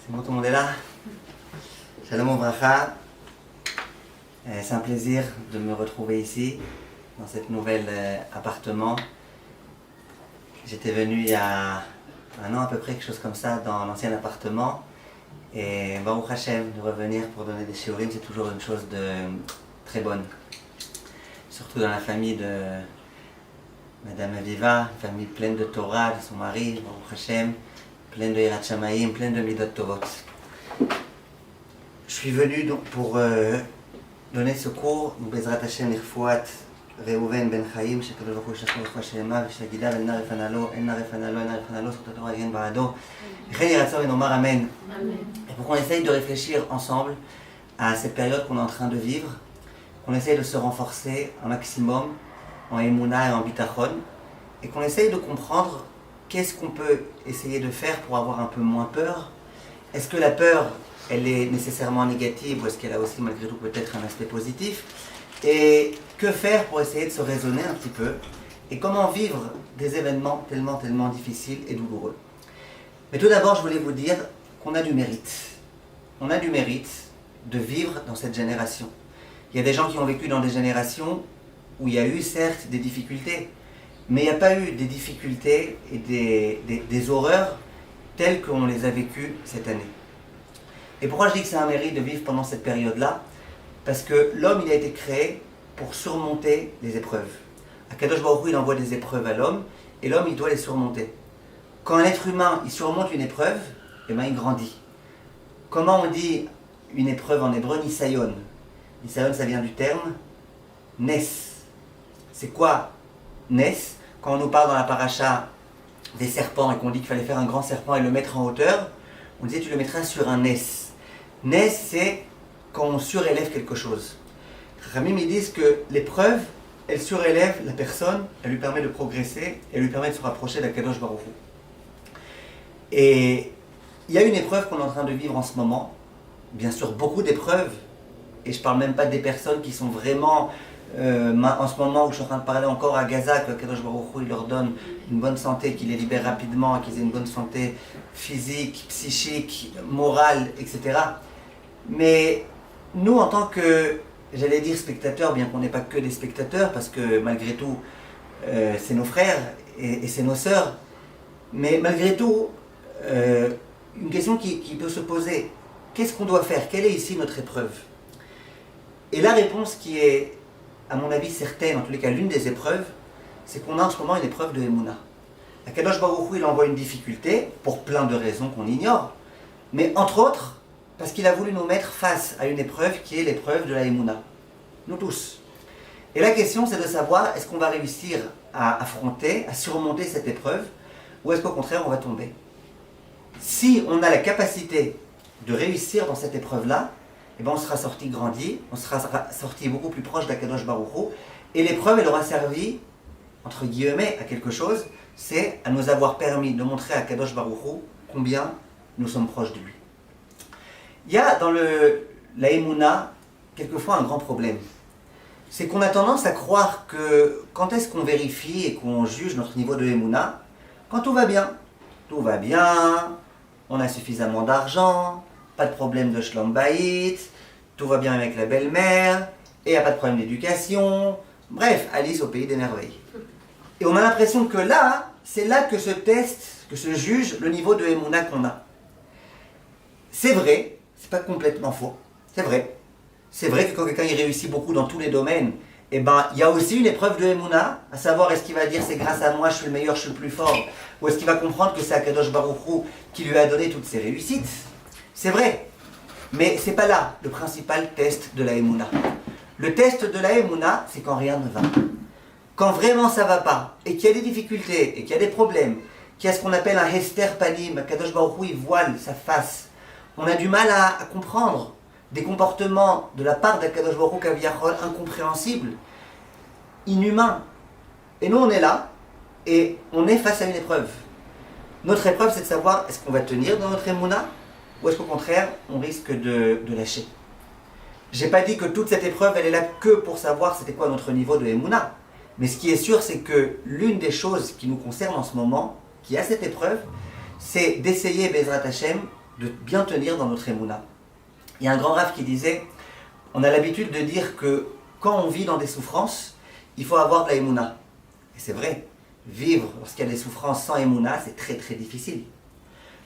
C'est bon, tout le monde est là? Shalom Obracha. C'est un plaisir de me retrouver ici, dans cet nouvel appartement. J'étais venu il y a un an à peu près, quelque chose comme ça, dans l'ancien appartement. Et Baruch Hashem, de revenir pour donner des shiurim, c'est toujours une chose de très bonne. Surtout dans la famille de Madame Aviva, une famille pleine de Torah, de son mari, Baruch Hashem, pleine de Yirat Shamayim, pleine de Midot Tovot. Je suis venu donc pour donner ce cours, Bezrat Hashem Nirfouat Reuven Ben Chaim, Shekadosh Baruch Hu Yishach Refua Shelema, V'shagida El Nar Refanalo, El Nar Refanalo, El Nar Refanalo, Zchut HaTorah Yighen Ba'ado, V'chen Yiratzon et Nomar Amen. Et pour qu'on essaye de réfléchir ensemble à cette période qu'on est en train de vivre, qu'on essaye de se renforcer un maximum en Emouna et en Bitachon, et qu'on essaye de comprendre qu'est-ce qu'on peut essayer de faire pour avoir un peu moins peur. Est-ce que la peur, elle est nécessairement négative ou est-ce qu'elle a aussi malgré tout peut-être un aspect positif? Et que faire pour essayer de se raisonner un petit peu? Et comment vivre des événements tellement difficiles et douloureux? Mais tout d'abord, je voulais vous dire qu'on a du mérite. On a du mérite de vivre dans cette génération. Il y a des gens qui ont vécu dans des générations où il y a eu certes des difficultés, mais il n'y a pas eu des difficultés et des horreurs telles qu'on les a vécues cette année. Et pourquoi je dis que c'est un mérite de vivre pendant cette période-là? Parce que l'homme, il a été créé pour surmonter les épreuves. Akadosh Baruch Hu, il envoie des épreuves à l'homme, et l'homme, il doit les surmonter. Quand un être humain, il surmonte une épreuve, eh bien, il grandit. Comment on dit une épreuve en hébreu? Nisayon. Nisayon, ça vient du terme Nes. C'est quoi Nes? Quand on nous parle dans la paracha des serpents et qu'on dit qu'il fallait faire un grand serpent et le mettre en hauteur, on disait tu le mettras sur un Nes. Nes, c'est quand on surélève quelque chose. Ramim, ils disent que l'épreuve, elle surélève la personne, elle lui permet de progresser, elle lui permet de se rapprocher d'Akadosh Baruch Hu. Et il y a une épreuve qu'on est en train de vivre en ce moment, bien sûr beaucoup d'épreuves, et je ne parle même pas des personnes qui sont vraiment, en ce moment où je suis en train de parler encore à Gaza, que Akadosh Baruch Hu il leur donne une bonne santé, qu'il les libère rapidement, qu'ils aient une bonne santé physique, psychique, morale, etc. Mais nous, en tant que, j'allais dire spectateurs, bien qu'on n'est pas que des spectateurs, parce que malgré tout, c'est nos frères et c'est nos sœurs, mais malgré tout, une question qui peut se poser, qu'est-ce qu'on doit faire? Quelle est ici notre épreuve? Et la réponse qui est, à mon avis, certaine, en tous les cas l'une des épreuves, c'est qu'on a en ce moment une épreuve de Emouna. Akadosh Baruch Hu, il envoie une difficulté, pour plein de raisons qu'on ignore, mais entre autres, parce qu'il a voulu nous mettre face à une épreuve qui est l'épreuve de la Emouna. Nous tous. Et la question, c'est de savoir, est-ce qu'on va réussir à affronter, à surmonter cette épreuve, ou est-ce qu'au contraire, on va tomber? Si on a la capacité de réussir dans cette épreuve-là, eh ben on sera sorti grandi, on sera sorti beaucoup plus proche d'Akadosh Baruch Hu, et l'épreuve, elle aura servi, entre guillemets, à quelque chose, c'est à nous avoir permis de montrer à Akadosh Baruch Hu combien nous sommes proches de lui. Il y a dans la Emouna, quelquefois, un grand problème. C'est qu'on a tendance à croire que quand est-ce qu'on vérifie et qu'on juge notre niveau de Emouna? Quand tout va bien. Tout va bien, on a suffisamment d'argent, pas de problème de shlom bayit, tout va bien avec la belle-mère, et il n'y a pas de problème d'éducation. Bref, Alice au pays des merveilles. Et on a l'impression que là, c'est là que se teste, que se juge le niveau de Emouna qu'on a. C'est vrai, c'est pas complètement faux, c'est vrai. C'est vrai que quand quelqu'un il réussit beaucoup dans tous les domaines, eh ben, il y a aussi une épreuve de Emouna, à savoir est-ce qu'il va dire c'est grâce à moi, je suis le meilleur, je suis le plus fort, ou est-ce qu'il va comprendre que c'est Akadosh Baruch Hu qui lui a donné toutes ses réussites. C'est vrai, mais c'est pas là le principal test de la Emouna. Le test de la Emouna, c'est quand rien ne va. Quand vraiment ça va pas, et qu'il y a des difficultés, et qu'il y a des problèmes, qu'il y a ce qu'on appelle un Hester Panim, Akadosh Baruch Hu il voile sa face, on a du mal à comprendre des comportements de la part d'Akadosh Baruch Hu Kaviyachol incompréhensibles, inhumains. Et nous on est là, et on est face à une épreuve. Notre épreuve c'est de savoir est-ce qu'on va tenir dans notre Emouna, ou est-ce qu'au contraire on risque de lâcher. J'ai pas dit que toute cette épreuve elle est là que pour savoir c'était quoi notre niveau de Emouna. Mais ce qui est sûr c'est que l'une des choses qui nous concerne en ce moment, qui a cette épreuve, c'est d'essayer Bezrat Hashem de bien tenir dans notre émouna. Il y a un grand rave qui disait, on a l'habitude de dire que quand on vit dans des souffrances, il faut avoir de la émouna. Et c'est vrai, vivre lorsqu'il y a des souffrances sans émouna, c'est très très difficile.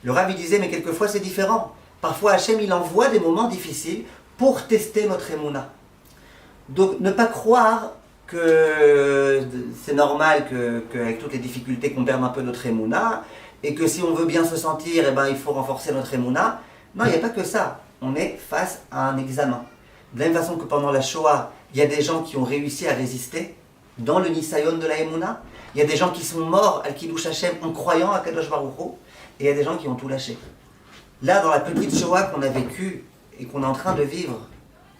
Le Rav il disait, mais quelquefois c'est différent. Parfois Hachem il envoie des moments difficiles pour tester notre émouna. Donc ne pas croire que c'est normal qu'avec toutes les difficultés qu'on perde un peu notre émouna, et que si on veut bien se sentir, eh ben, il faut renforcer notre émouna. Non, il n'y a pas que ça. On est face à un examen. De la même façon que pendant la Shoah, il y a des gens qui ont réussi à résister dans le Nisayon de la émouna. Il y a des gens qui sont morts al Kiddush Hashem en croyant à Kadosh Baruch Hu, et il y a des gens qui ont tout lâché. Là, dans la petite Shoah qu'on a vécue et qu'on est en train de vivre,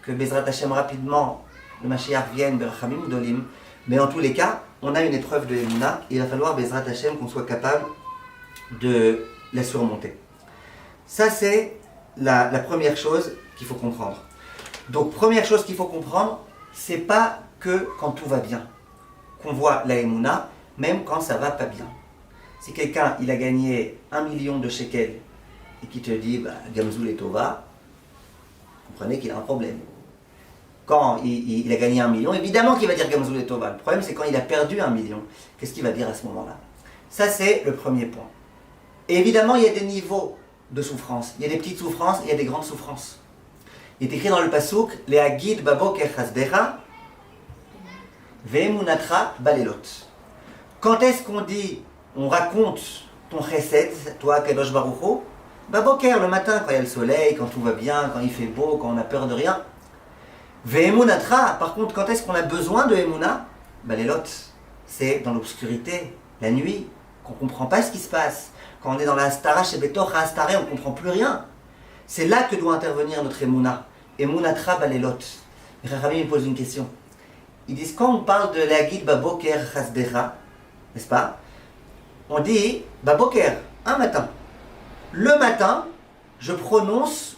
que Bezrat Hashem rapidement, le Mashiach vienne, Berachamim Dolim, mais en tous les cas, on a une épreuve de émouna, il va falloir Bezrat Hashem qu'on soit capable de la surmonter. Ça, c'est la première chose qu'il faut comprendre. Donc, première chose qu'il faut comprendre, c'est pas que quand tout va bien qu'on voit la émouna, même quand ça va pas bien. Si quelqu'un, il a gagné 1 million de shekels et qui te dit, Gamzou et Tova, comprenez qu'il a un problème. Quand il a gagné 1 million, évidemment qu'il va dire Gamzou et Tova. Le problème, c'est quand il a perdu 1 million. Qu'est-ce qu'il va dire à ce moment-là? Ça, c'est le premier point. Et évidemment, il y a des niveaux de souffrance. Il y a des petites souffrances, il y a des grandes souffrances. Il est écrit dans le Passouk, « Le'agid baboker chasdecha, ve'emunatra balelot » Quand est-ce qu'on dit, on raconte ton chesed, toi, Kadosh Baruch Hu, baboker, le matin, quand il y a le soleil, quand tout va bien, quand il fait beau, quand on n'a peur de rien. Ve'emunatra, par contre, quand est-ce qu'on a besoin de emuna? Balelot, c'est dans l'obscurité, la nuit, qu'on ne comprend pas ce qui se passe. Quand on est dans la Hastara, chez Betor Hastare, on ne comprend plus rien. C'est là que doit intervenir notre Emouna. Emunatra balelot. Les Rachamim me posent une question. Ils disent, quand on parle de l'agid baboker chasdecha, n'est-ce pas? On dit, baboker, un matin. Le matin, je prononce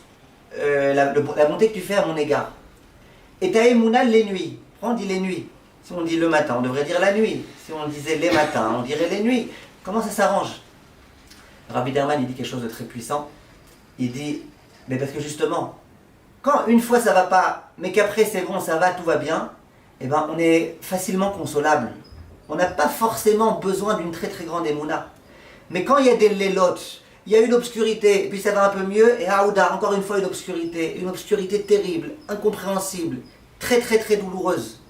la bonté que tu fais à mon égard. Et ta Emouna les nuits. On dit les nuits. Si on dit le matin, on devrait dire la nuit. Si on disait les matins, on dirait les nuits. Comment ça s'arrange? Rabbi Derman, il dit quelque chose de très puissant. Il dit, mais parce que justement, quand une fois ça va pas, mais qu'après c'est bon, ça va, tout va bien, eh ben on est facilement consolable. On n'a pas forcément besoin d'une très très grande émouna. Mais quand il y a des lélotes, il y a une obscurité, et puis ça va un peu mieux, et Aouda, encore une fois une obscurité terrible, incompréhensible, très très très douloureuse.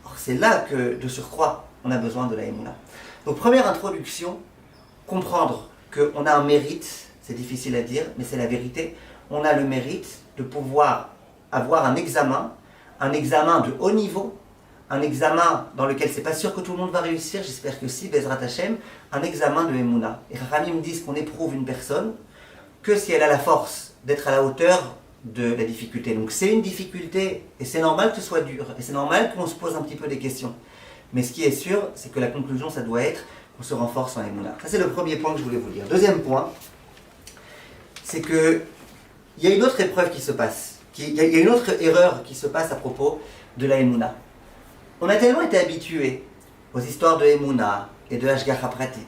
Or c'est là que, de surcroît, on a besoin de la émouna. Donc première introduction, comprendre qu'on a un mérite, c'est difficile à dire, mais c'est la vérité. On a le mérite de pouvoir avoir un examen de haut niveau, un examen dans lequel c'est pas sûr que tout le monde va réussir, j'espère que si, Bezrat Hashem, un examen de Emouna. Et Rachamim me disent qu'on éprouve une personne que si elle a la force d'être à la hauteur de la difficulté. Donc c'est une difficulté, et c'est normal que ce soit dur, et c'est normal qu'on se pose un petit peu des questions. Mais ce qui est sûr, c'est que la conclusion, ça doit être qu'on se renforce en Emouna. Ça, c'est le premier point que je voulais vous dire. Deuxième point, c'est que il y a une autre épreuve qui se passe. Il y a une autre erreur qui se passe à propos de la Emouna. On a tellement été habitués aux histoires de Emouna et de Hashgacha Pratit,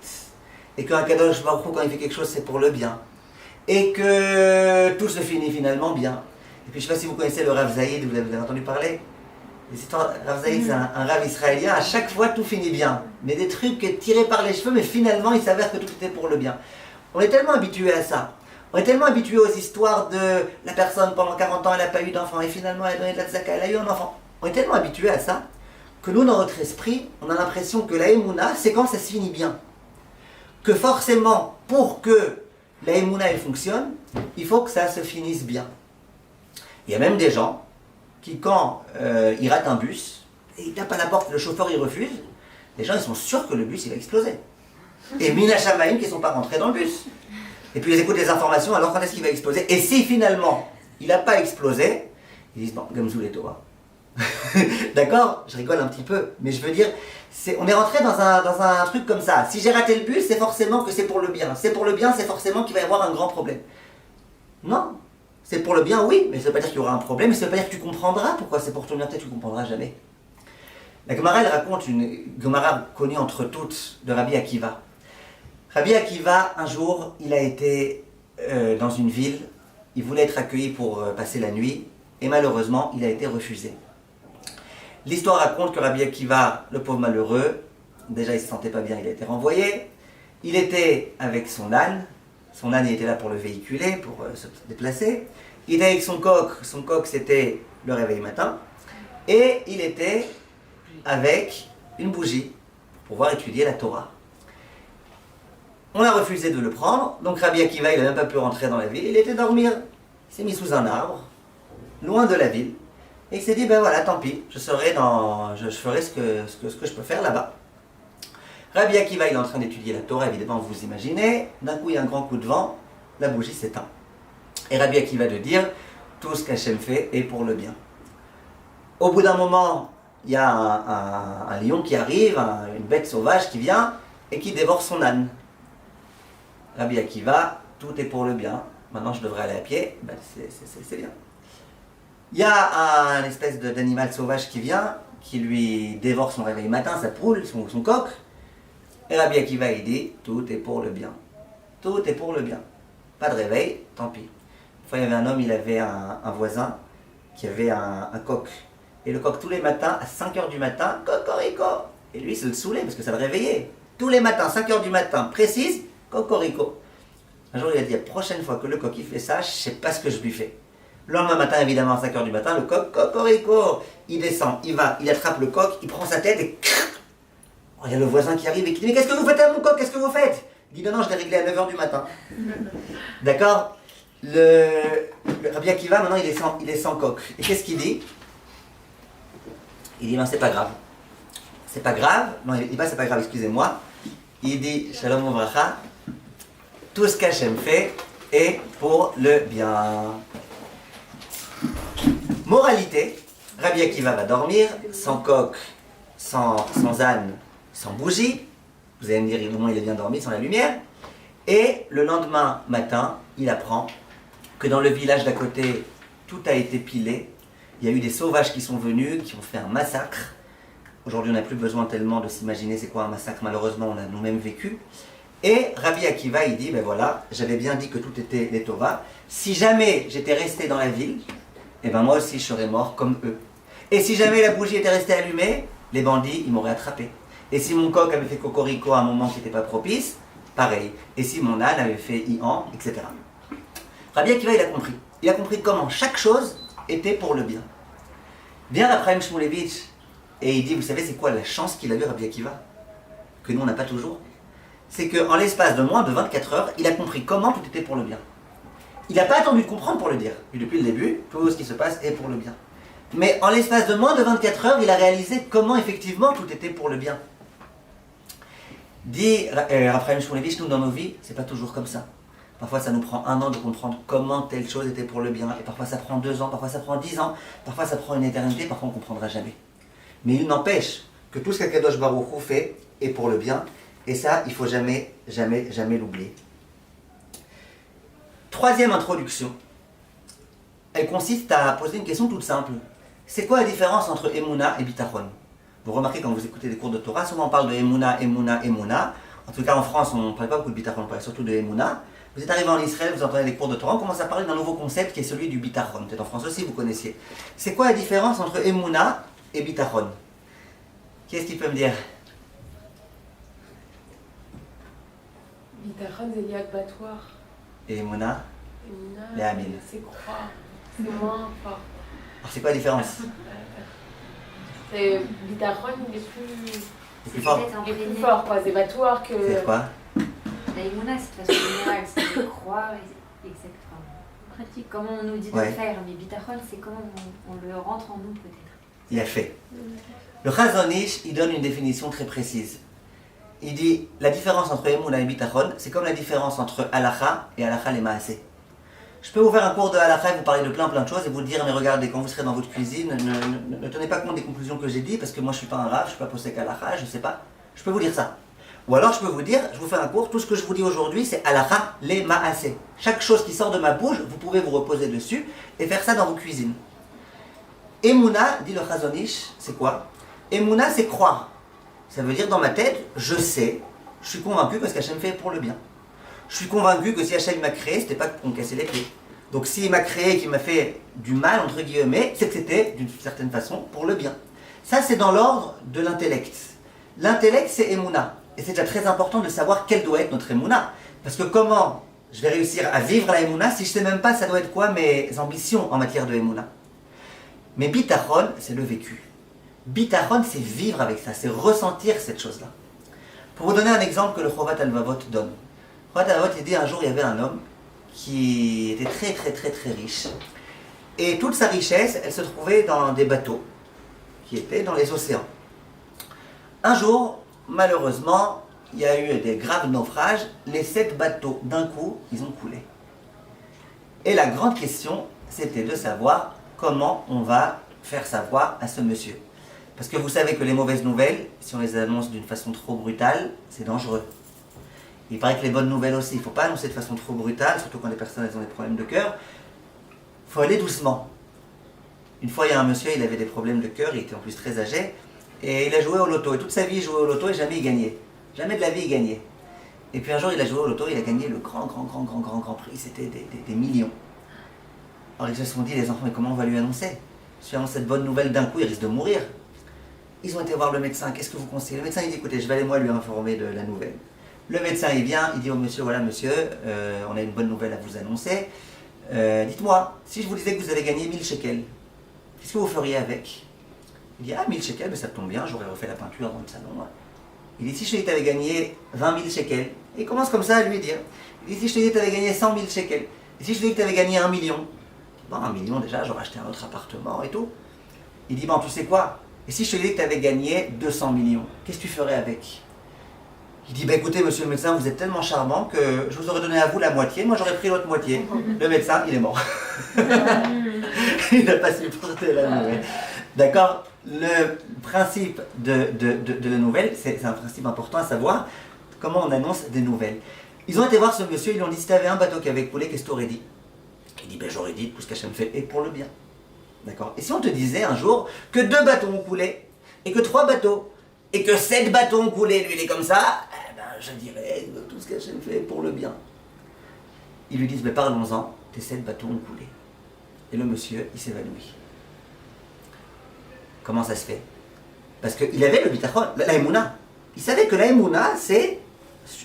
et qu'un Kadosh Baruch Hu, quand il fait quelque chose, c'est pour le bien, et que tout se finit finalement bien. Et puis je ne sais pas si vous connaissez le Rav Zaïd, vous avez entendu parler. Les histoires, Rav Zaïd, c'est un Rav israélien, à chaque fois tout finit bien. Mais des trucs tirés par les cheveux, mais finalement il s'avère que tout était pour le bien. On est tellement habitués à ça. On est tellement habitués aux histoires de la personne pendant 40 ans, elle n'a pas eu d'enfant, et finalement elle a donné de la tzaka, elle a eu un enfant. On est tellement habitués à ça, que nous, dans notre esprit, on a l'impression que la Emouna, c'est quand ça se finit bien. Que forcément, pour que la Emouna elle fonctionne, il faut que ça se finisse bien. Il y a même des gens qui, quand ils ratent un bus, et ils tapent à la porte, le chauffeur il refuse, les gens ils sont sûrs que le bus il va exploser. Et Mina Shamaïm qui ne sont pas rentrés dans le bus. Et puis ils écoutent les informations, alors quand est-ce qu'il va exploser? Et si finalement il n'a pas explosé, ils disent bon, Gamzou les Torah. D'accord? Je rigole un petit peu, mais je veux dire, on est rentré dans un truc comme ça. Si j'ai raté le bus, c'est forcément que c'est pour le bien. C'est pour le bien, c'est forcément qu'il va y avoir un grand problème. Non, c'est pour le bien, oui, mais ça ne veut pas dire qu'il y aura un problème, mais ça ne veut pas dire que tu comprendras pourquoi c'est pour ton bien, peut-être tu ne comprendras jamais. La Gemara, elle raconte une Gemara connue entre toutes de Rabbi Akiva. Rabbi Akiva, un jour, il a été dans une ville, il voulait être accueilli pour passer la nuit, et malheureusement, il a été refusé. L'histoire raconte que Rabbi Akiva, le pauvre malheureux, déjà il ne se sentait pas bien, il a été renvoyé. Il était avec son âne il était là pour le véhiculer, pour se déplacer. Il était avec son coq c'était le réveil matin. Et il était avec une bougie pour pouvoir étudier la Torah. On a refusé de le prendre, donc Rabbi Akiva il n'a même pas pu rentrer dans la ville, il était dormir. Il s'est mis sous un arbre, loin de la ville, et il s'est dit, ben voilà, tant pis, je ferai ce que je peux faire là-bas. Rabbi Akiva il est en train d'étudier la Torah, évidemment vous imaginez, d'un coup il y a un grand coup de vent, la bougie s'éteint. Et Rabbi Akiva de dire, tout ce qu'Hachem fait est pour le bien. Au bout d'un moment, il y a un lion qui arrive, une bête sauvage qui vient, et qui dévore son âne. Rabbi Akiva, tout est pour le bien, maintenant je devrais aller à pied, ben c'est bien. Il y a un espèce d'animal sauvage qui vient, qui lui dévore son réveil matin, sa poule, son coq. Et Rabbi Akiva il dit, tout est pour le bien. Tout est pour le bien. Pas de réveil, tant pis. Une fois il y avait un homme, il avait un voisin qui avait un coq. Et le coq tous les matins, à 5h du matin, cocorico. Et lui, ça le saoulait parce que ça le réveillait. Tous les matins, 5h du matin, précise, cocorico. Un jour il a dit, la prochaine fois que le coq il fait ça, je ne sais pas ce que je lui fais. Le lendemain matin, évidemment, à 5h du matin, le coq, cocorico, il descend, il va, il attrape le coq, il prend sa tête et... Oh, il y a le voisin qui arrive et qui dit, mais qu'est-ce que vous faites à mon coq, qu'est-ce que vous faites? Il dit, non, je l'ai réglé à 9h du matin. D'accord? Le Rabbi Akiva, maintenant, il est sans coq. Et qu'est-ce qu'il dit? Il dit, ben c'est pas grave. C'est pas grave. Non, il dit pas, c'est pas grave, excusez-moi. Il dit, Shalom Uvracha, tout ce qu'Hachem fait est pour le bien. Moralité, Rabbi Akiva va dormir, sans coq, sans âne, sans bougie. Vous allez me dire, au moins il est bien dormi, sans la lumière. Et le lendemain matin, il apprend que dans le village d'à côté, tout a été pilé. Il y a eu des sauvages qui sont venus, qui ont fait un massacre. Aujourd'hui, on n'a plus besoin tellement de s'imaginer c'est quoi un massacre. Malheureusement, on l'a nous-mêmes vécu. Et Rabbi Akiva, il dit, ben voilà, j'avais bien dit que tout était les Torah. Si jamais j'étais resté dans la ville, eh ben moi aussi je serais mort comme eux. Et si jamais la bougie était restée allumée, les bandits, ils m'auraient attrapé. Et si mon coq avait fait cocorico à un moment qui n'était pas propice, pareil. Et si mon âne avait fait ian, etc. Rabbi Akiva, il a compris. Il a compris comment chaque chose était pour le bien. Vient Raphaël Shmulevitch et il dit, vous savez c'est quoi la chance qu'il a eu Rabbi Akiva? Que nous on n'a pas toujours. C'est qu'en l'espace de moins de 24 heures, il a compris comment tout était pour le bien. Il n'a pas attendu de comprendre pour le dire. Et depuis le début, tout ce qui se passe est pour le bien. Mais en l'espace de moins de 24 heures, il a réalisé comment effectivement tout était pour le bien. Dit Raphaël Shmulevitch, nous dans nos vies, c'est pas toujours comme ça. Parfois ça nous prend 1 an de comprendre comment telle chose était pour le bien. Et parfois ça prend 2 ans, parfois ça prend 10 ans, parfois ça prend une éternité, parfois on ne comprendra jamais. Mais il n'empêche que tout ce qu'Akadosh Baruch Hu fait est pour le bien. Et ça, il ne faut jamais l'oublier. Troisième introduction. Elle consiste à poser une question toute simple. C'est quoi la différence entre Emouna et Bitachon? Vous remarquez quand vous écoutez des cours de Torah, souvent on parle de Emouna. En tout cas en France, on ne parle pas beaucoup de Bitachon, on parle surtout de Emouna. Vous êtes arrivé en Israël, vous entendez des cours de Torah, on commence à parler d'un nouveau concept qui est celui du Bitachon. Peut-être en France aussi, vous connaissiez. C'est quoi la différence entre Emouna et Bitachon? Qui est-ce qui peut me dire? Bitachon, c'est lié à battoir. Et Emouna? Les Amin. C'est croire. C'est moins fort. Alors c'est quoi la différence? Bitachon, il est plus fort. Il est plus fort, quoi. C'est battoir que... C'est quoi? La Emouna, c'est de façon générale, c'est de croire, exactement. En pratique, comment on nous dit de faire, mais Bitachon, c'est comment on le rentre en nous, peut-être. Il a fait. Le Chazon Ish, il donne une définition très précise. Il dit, la différence entre Emouna et Bitachon, c'est comme la différence entre Halacha et Halacha les Maaseh. Je peux vous faire un cours de Halacha et vous parler de plein de choses et vous dire, mais regardez, quand vous serez dans votre cuisine, ne tenez pas compte des conclusions que j'ai dit, parce que moi je suis pas un rave, je suis pas posé Halacha, je sais pas. Je peux vous dire ça. Ou alors je peux vous dire, je vous fais un cours, tout ce que je vous dis aujourd'hui, c'est Halacha les Maaseh. Chaque chose qui sort de ma bouche, vous pouvez vous reposer dessus et faire ça dans vos cuisines. Emouna, dit le Chazon Ish, c'est quoi? Emouna, c'est croire. Ça veut dire dans ma tête, je sais, je suis convaincu parce qu'Hachem fait pour le bien. je suis convaincu que si Hachem m'a créé, c'était pas pour me casser les pieds. Donc s'il m'a créé et qu'il m'a fait du mal, entre guillemets, c'est que c'était, d'une certaine façon, pour le bien. Ça, c'est dans l'ordre de l'intellect. L'intellect, c'est Emouna. Et c'est déjà très important de savoir quelle doit être notre Emouna. Parce que comment je vais réussir à vivre la Emouna si je ne sais même pas ça doit être quoi mes ambitions en matière de Emouna. Mais Bitachon, c'est le vécu. Bitachon, c'est vivre avec ça, c'est ressentir cette chose-là. Pour vous donner un exemple que le Chovat Alvavot donne. Le Chovat Alvavot, il dit un jour, il y avait un homme qui était très très très très riche. Et toute sa richesse, elle se trouvait dans des bateaux qui étaient dans les océans. Un jour, malheureusement, il y a eu des graves naufrages. Les 7 bateaux, d'un coup, ils ont coulé. Et la grande question, c'était de savoir comment on va faire savoir à ce monsieur. Parce que vous savez que les mauvaises nouvelles, si on les annonce d'une façon trop brutale, c'est dangereux. Il paraît que les bonnes nouvelles aussi, il ne faut pas annoncer de façon trop brutale, surtout quand les personnes elles ont des problèmes de cœur. Il faut aller doucement. Une fois, il y a un monsieur, il avait des problèmes de cœur, il était en plus très âgé, et il a joué au loto. Et toute sa vie, il jouait au loto et jamais il gagnait. Jamais de la vie, il gagnait. Et puis un jour, il a joué au loto, il a gagné le grand prix, c'était des millions. Alors ils se sont dit, les enfants, mais comment on va lui annoncer? Si on annonce cette bonne nouvelle d'un coup, il risque de mourir. Ils ont été voir le médecin, qu'est-ce que vous conseillez? Le médecin, il dit, écoutez, je vais aller moi lui informer de la nouvelle. Le médecin, il vient, il dit au monsieur, voilà monsieur, on a une bonne nouvelle à vous annoncer. Dites-moi, si je vous disais que vous allez gagner 1000 shekels, qu'est-ce que vous feriez avec? Il dit, 1000 shekels, ça tombe bien, j'aurais refait la peinture dans le salon. Il dit, si je te dis que tu avais gagné 20 000 shekels, et il commence comme ça à lui dire, il dit, si je te dis que tu avais gagné 100 000 shekels, et si je te dis que tu avais gagné 1 million, bon, 1 million déjà, j'aurais acheté un autre appartement et tout. Il dit, bon, tu sais quoi? Et si je te disais que tu avais gagné 200 millions, qu'est-ce que tu ferais avec? Il dit, écoutez, monsieur le médecin, vous êtes tellement charmant que je vous aurais donné à vous la moitié, moi j'aurais pris l'autre moitié. Le médecin, il est mort. Il n'a pas supporté la nouvelle. D'accord? Le principe de la nouvelle, c'est un principe important à savoir comment on annonce des nouvelles. Ils ont été voir ce monsieur, ils lui ont dit, si tu avais un bateau qui avait coulé, qu'est-ce que tu aurais dit? Il dit, j'aurais dit tout ce qu'Hachem fait, et pour le bien. D'accord? Et si on te disait un jour que 2 bateaux ont coulé, et que 3 bateaux, et que 7 bateaux ont coulé, lui il est comme ça, je dirais tout ce qu'Hachem fait pour le bien. Ils lui disent, mais parlons-en, tes 7 bateaux ont coulé. Et le monsieur, il s'évanouit. Comment ça se fait? Parce qu'il avait le bitachon, la Emouna. Il savait que la Emouna, c'est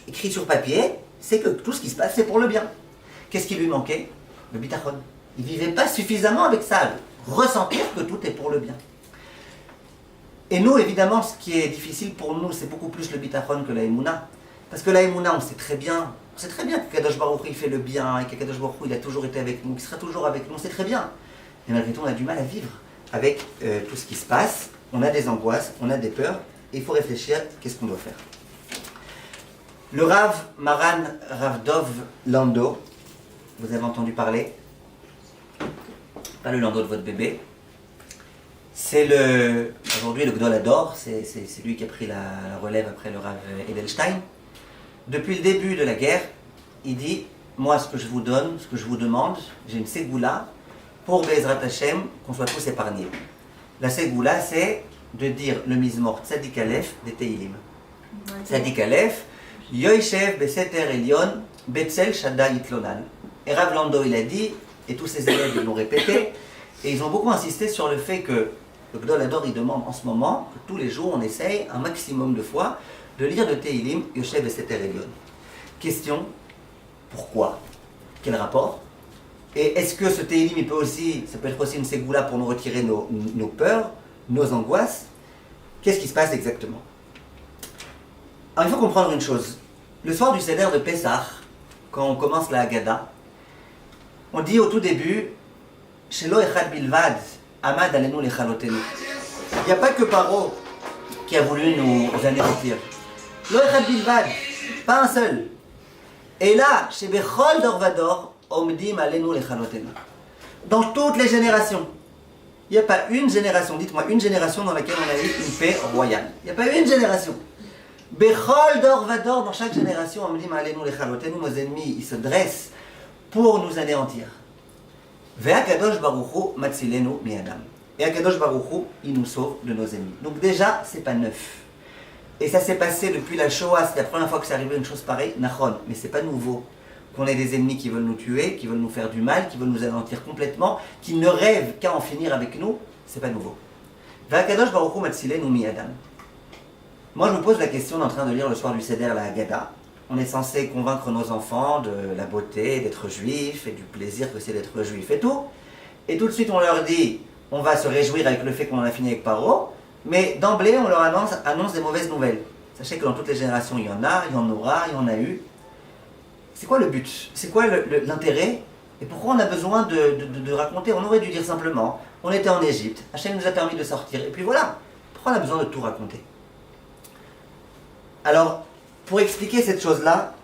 écrit sur papier, c'est que tout ce qui se passe, c'est pour le bien. Qu'est-ce qui lui manquait? Le bitachon. Il ne vivait pas suffisamment avec ça, ressentir que tout est pour le bien. Et nous, évidemment, ce qui est difficile pour nous, c'est beaucoup plus le bitachon que la Emouna. Parce que la Emouna, on sait très bien que Kadosh Baruch Hu, il fait le bien, et que Kadosh Baruch Hu, il a toujours été avec nous, qu'il sera toujours avec nous, on sait très bien. Mais malgré tout, on a du mal à vivre avec tout ce qui se passe. On a des angoisses, on a des peurs, et il faut réfléchir, qu'est-ce qu'on doit faire. Le Rav Maran Rav Dov Lando, vous avez entendu parler? Pas le Lando de votre bébé. C'est aujourd'hui le Gdol Ador, c'est lui qui a pris la relève après le Rav Edelstein. Depuis le début de la guerre, il dit, moi ce que je vous donne, ce que je vous demande, j'ai une ségoula pour Be'ezrat Hashem, qu'on soit tous épargnés. La ségoula, c'est de dire le Mizmor Tzadik Aleph des Teilim. Tzadik Aleph, Yoishev Beseter Elion, Betzel Shada Yitlonan. Et Rav Lando, il a dit, et tous ses élèves l'ont répété, et ils ont beaucoup insisté sur le fait que le Gdol Ador, il demande en ce moment que tous les jours, on essaye un maximum de fois de lire le Teilim Yoshev Beseter Elion. Question, pourquoi? Quel rapport? Et est-ce que ce Teilim, ça peut être aussi une ségoula pour nous retirer nos peurs, nos angoisses? Qu'est-ce qui se passe exactement? Alors, il faut comprendre une chose. Le soir du Seder de Pessah, quand on commence la Haggadah, on dit au tout début, Shelo echad bilvad, amad alenu lechalotenu. Il n'y a pas que Paro qui a voulu nous anéantir. Lo echad bilvad, pas un seul. Et là, chez Bechol Dorvador, omdim alenu lechalotenu. Dans toutes les générations, il n'y a pas une génération, dites-moi, une génération dans laquelle on a eu une paix royale. Il n'y a pas une génération. Bechol Dorvador, dans chaque génération, omdim alenu lechalotenu, nos ennemis, ils se dressent pour nous anéantir. Ve'akadosh baruchu matzilenu mi adam. Et Akadosh baruchu, il nous sauve de nos ennemis. Donc déjà, c'est pas neuf. Et ça s'est passé depuis la Shoah, c'est la première fois que c'est arrivé une chose pareille, Nahon, mais c'est pas nouveau. Qu'on ait des ennemis qui veulent nous tuer, qui veulent nous faire du mal, qui veulent nous anéantir complètement, qui ne rêvent qu'à en finir avec nous, c'est pas nouveau. Va'akadosh baruch hu matzilenu mi-adam. Moi je me pose la question en train de lire le soir du Seder la Haggadah. On est censé convaincre nos enfants de la beauté d'être juif et du plaisir que c'est d'être juif et tout. Et tout de suite on leur dit, on va se réjouir avec le fait qu'on en a fini avec Paro, mais d'emblée on leur annonce des mauvaises nouvelles. Sachez que dans toutes les générations il y en a, il y en aura, il y en a eu. C'est quoi le but? C'est quoi l'intérêt? Et pourquoi on a besoin de raconter? On aurait dû dire simplement, on était en Égypte, Hachem nous a permis de sortir, et puis voilà. Pourquoi on a besoin de tout raconter? Alors, pour expliquer cette chose-là,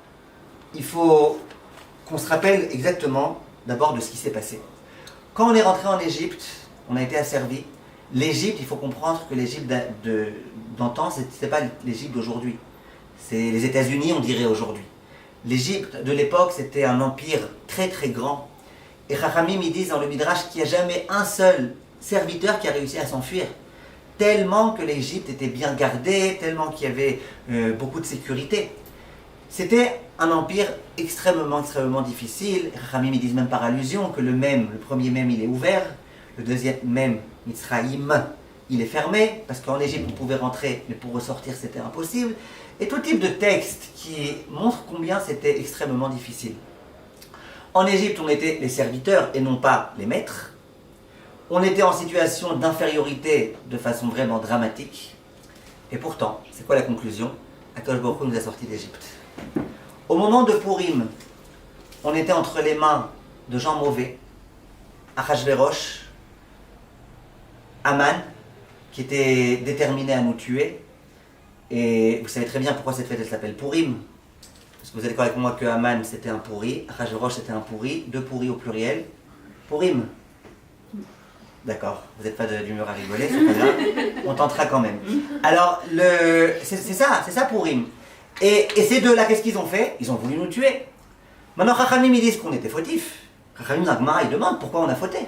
il faut qu'on se rappelle exactement d'abord de ce qui s'est passé. Quand on est rentré en Égypte, on a été asservi. L'Égypte, il faut comprendre que l'Égypte d'antan, ce n'est pas l'Égypte d'aujourd'hui. C'est les États-Unis, on dirait aujourd'hui. L'Égypte de l'époque, c'était un empire très très grand. Et Chachamim, ils disent dans le Midrash qu'il n'y a jamais un seul serviteur qui a réussi à s'enfuir. Tellement que l'Égypte était bien gardée, tellement qu'il y avait beaucoup de sécurité. C'était un empire extrêmement difficile. Chachamim, ils disent même par allusion que le premier mème, il est ouvert. Le deuxième mème, Mitzraïm, il est fermé, parce qu'en Égypte, on pouvait rentrer, mais pour ressortir, c'était impossible. Et tout type de texte qui montre combien c'était extrêmement difficile. En Égypte, on était les serviteurs et non pas les maîtres. On était en situation d'infériorité de façon vraiment dramatique. Et pourtant, c'est quoi la conclusion? Akadosh Baruch Hu nous a sortis d'Égypte. Au moment de Purim, on était entre les mains de gens mauvais, Achashverosh, Aman, qui était déterminé à nous tuer. Et vous savez très bien pourquoi cette fête elle s'appelle Purim. Parce que vous êtes d'accord avec moi que Aman c'était un pourri, Achashverosh c'était un pourri, deux pourris au pluriel. Purim. D'accord, vous n'êtes pas d'humeur à rigoler, c'est pas grave, on tentera quand même. Alors, c'est ça Purim. Et ces deux-là, qu'est-ce qu'ils ont fait? Ils ont voulu nous tuer. Maintenant, Chachamim, ils disent qu'on était fautifs. Chachamim, Nagmara, il demande pourquoi on a fauté.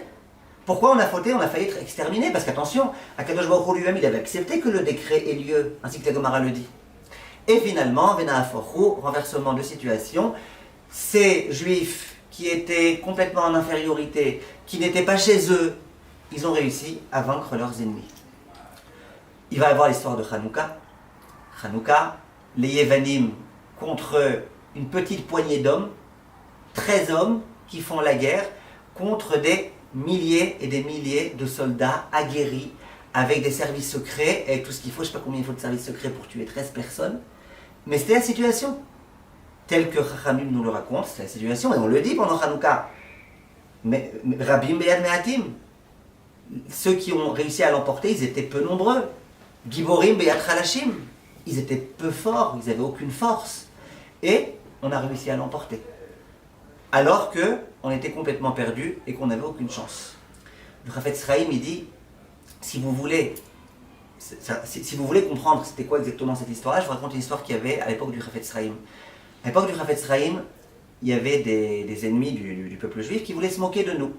Pourquoi on a fauté? On a failli être exterminé. Parce qu'attention, Akadosh Baruch Hu lui-même, il avait accepté que le décret ait lieu, ainsi que la Gemara le dit. Et finalement, Vena'afochu, renversement de situation, ces juifs qui étaient complètement en infériorité, qui n'étaient pas chez eux, ils ont réussi à vaincre leurs ennemis. Il va y avoir l'histoire de Hanouka. Hanouka, les Yevanim contre une petite poignée d'hommes, 13 hommes qui font la guerre contre des milliers et des milliers de soldats aguerris avec des services secrets, avec tout ce qu'il faut, je ne sais pas combien il faut de services secrets pour tuer 13 personnes, mais c'était la situation. Telle que Chachamim nous le raconte, c'est la situation, et on le dit pendant Hanouka. Mais Rabim Beyad Me'atim, ceux qui ont réussi à l'emporter, ils étaient peu nombreux. Giborim Beyad Chalashim, ils étaient peu forts, ils n'avaient aucune force. Et on a réussi à l'emporter. Alors qu'on était complètement perdu et qu'on n'avait aucune chance. Le Chafetz Chaim, il dit, si vous voulez comprendre c'était quoi exactement cette histoire-là, je vous raconte une histoire qu'il y avait à l'époque du Chafetz Chaim. À l'époque du Chafetz Chaim, il y avait des ennemis du peuple juif qui voulaient se moquer de nous.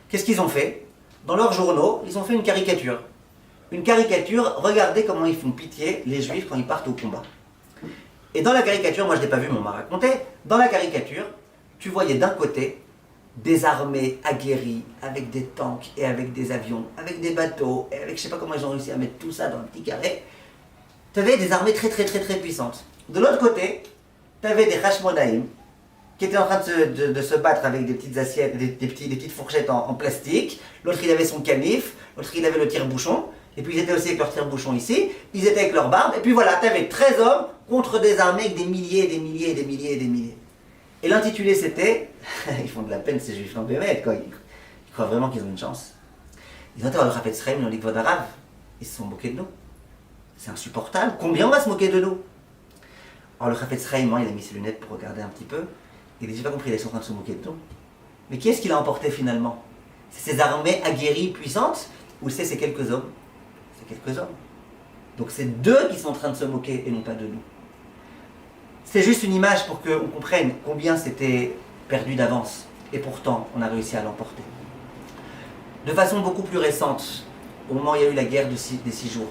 Qu'est-ce qu'ils ont fait? Dans leurs journaux, ils ont fait une caricature. Une caricature, regardez comment ils font pitié les juifs quand ils partent au combat. Et dans la caricature, moi je ne l'ai pas vu, mais on m'a raconté, dans la caricature, tu voyais d'un côté des armées aguerries, avec des tanks et avec des avions, avec des bateaux, et avec je ne sais pas comment ils ont réussi à mettre tout ça dans un petit carré. Tu avais des armées très puissantes. De l'autre côté, tu avais des Hashmonaïm, qui étaient en train de se battre avec des petites assiettes, des petites fourchettes en plastique. L'autre il avait son canif, l'autre il avait le tire-bouchon, et puis ils étaient aussi avec leur tire-bouchon ici, ils étaient avec leur barbe, et puis voilà, tu avais 13 hommes contre des armées avec des milliers, des milliers, des milliers et des milliers. Et l'intitulé c'était, ils font de la peine ces juifs, non mais quoi, ils croient vraiment qu'ils ont une chance. Ils ont été voir le Chafetz Chaim, ils ont dit que Vodarav, ils se sont moqués de nous. C'est insupportable, combien on va se moquer de nous? Alors le Chafetz Chaim, il a mis ses lunettes pour regarder un petit peu. Il dit, j'ai pas compris, ils sont en train de se moquer de nous. Mais qui est-ce qui l'a emporté finalement? C'est ces armées aguerries, puissantes, ou c'est ces quelques hommes? C'est quelques hommes. Donc c'est d'eux qui sont en train de se moquer et non pas de nous. C'est juste une image pour qu'on comprenne combien c'était perdu d'avance. Et pourtant, on a réussi à l'emporter. De façon beaucoup plus récente, au moment où il y a eu la guerre des 6 jours,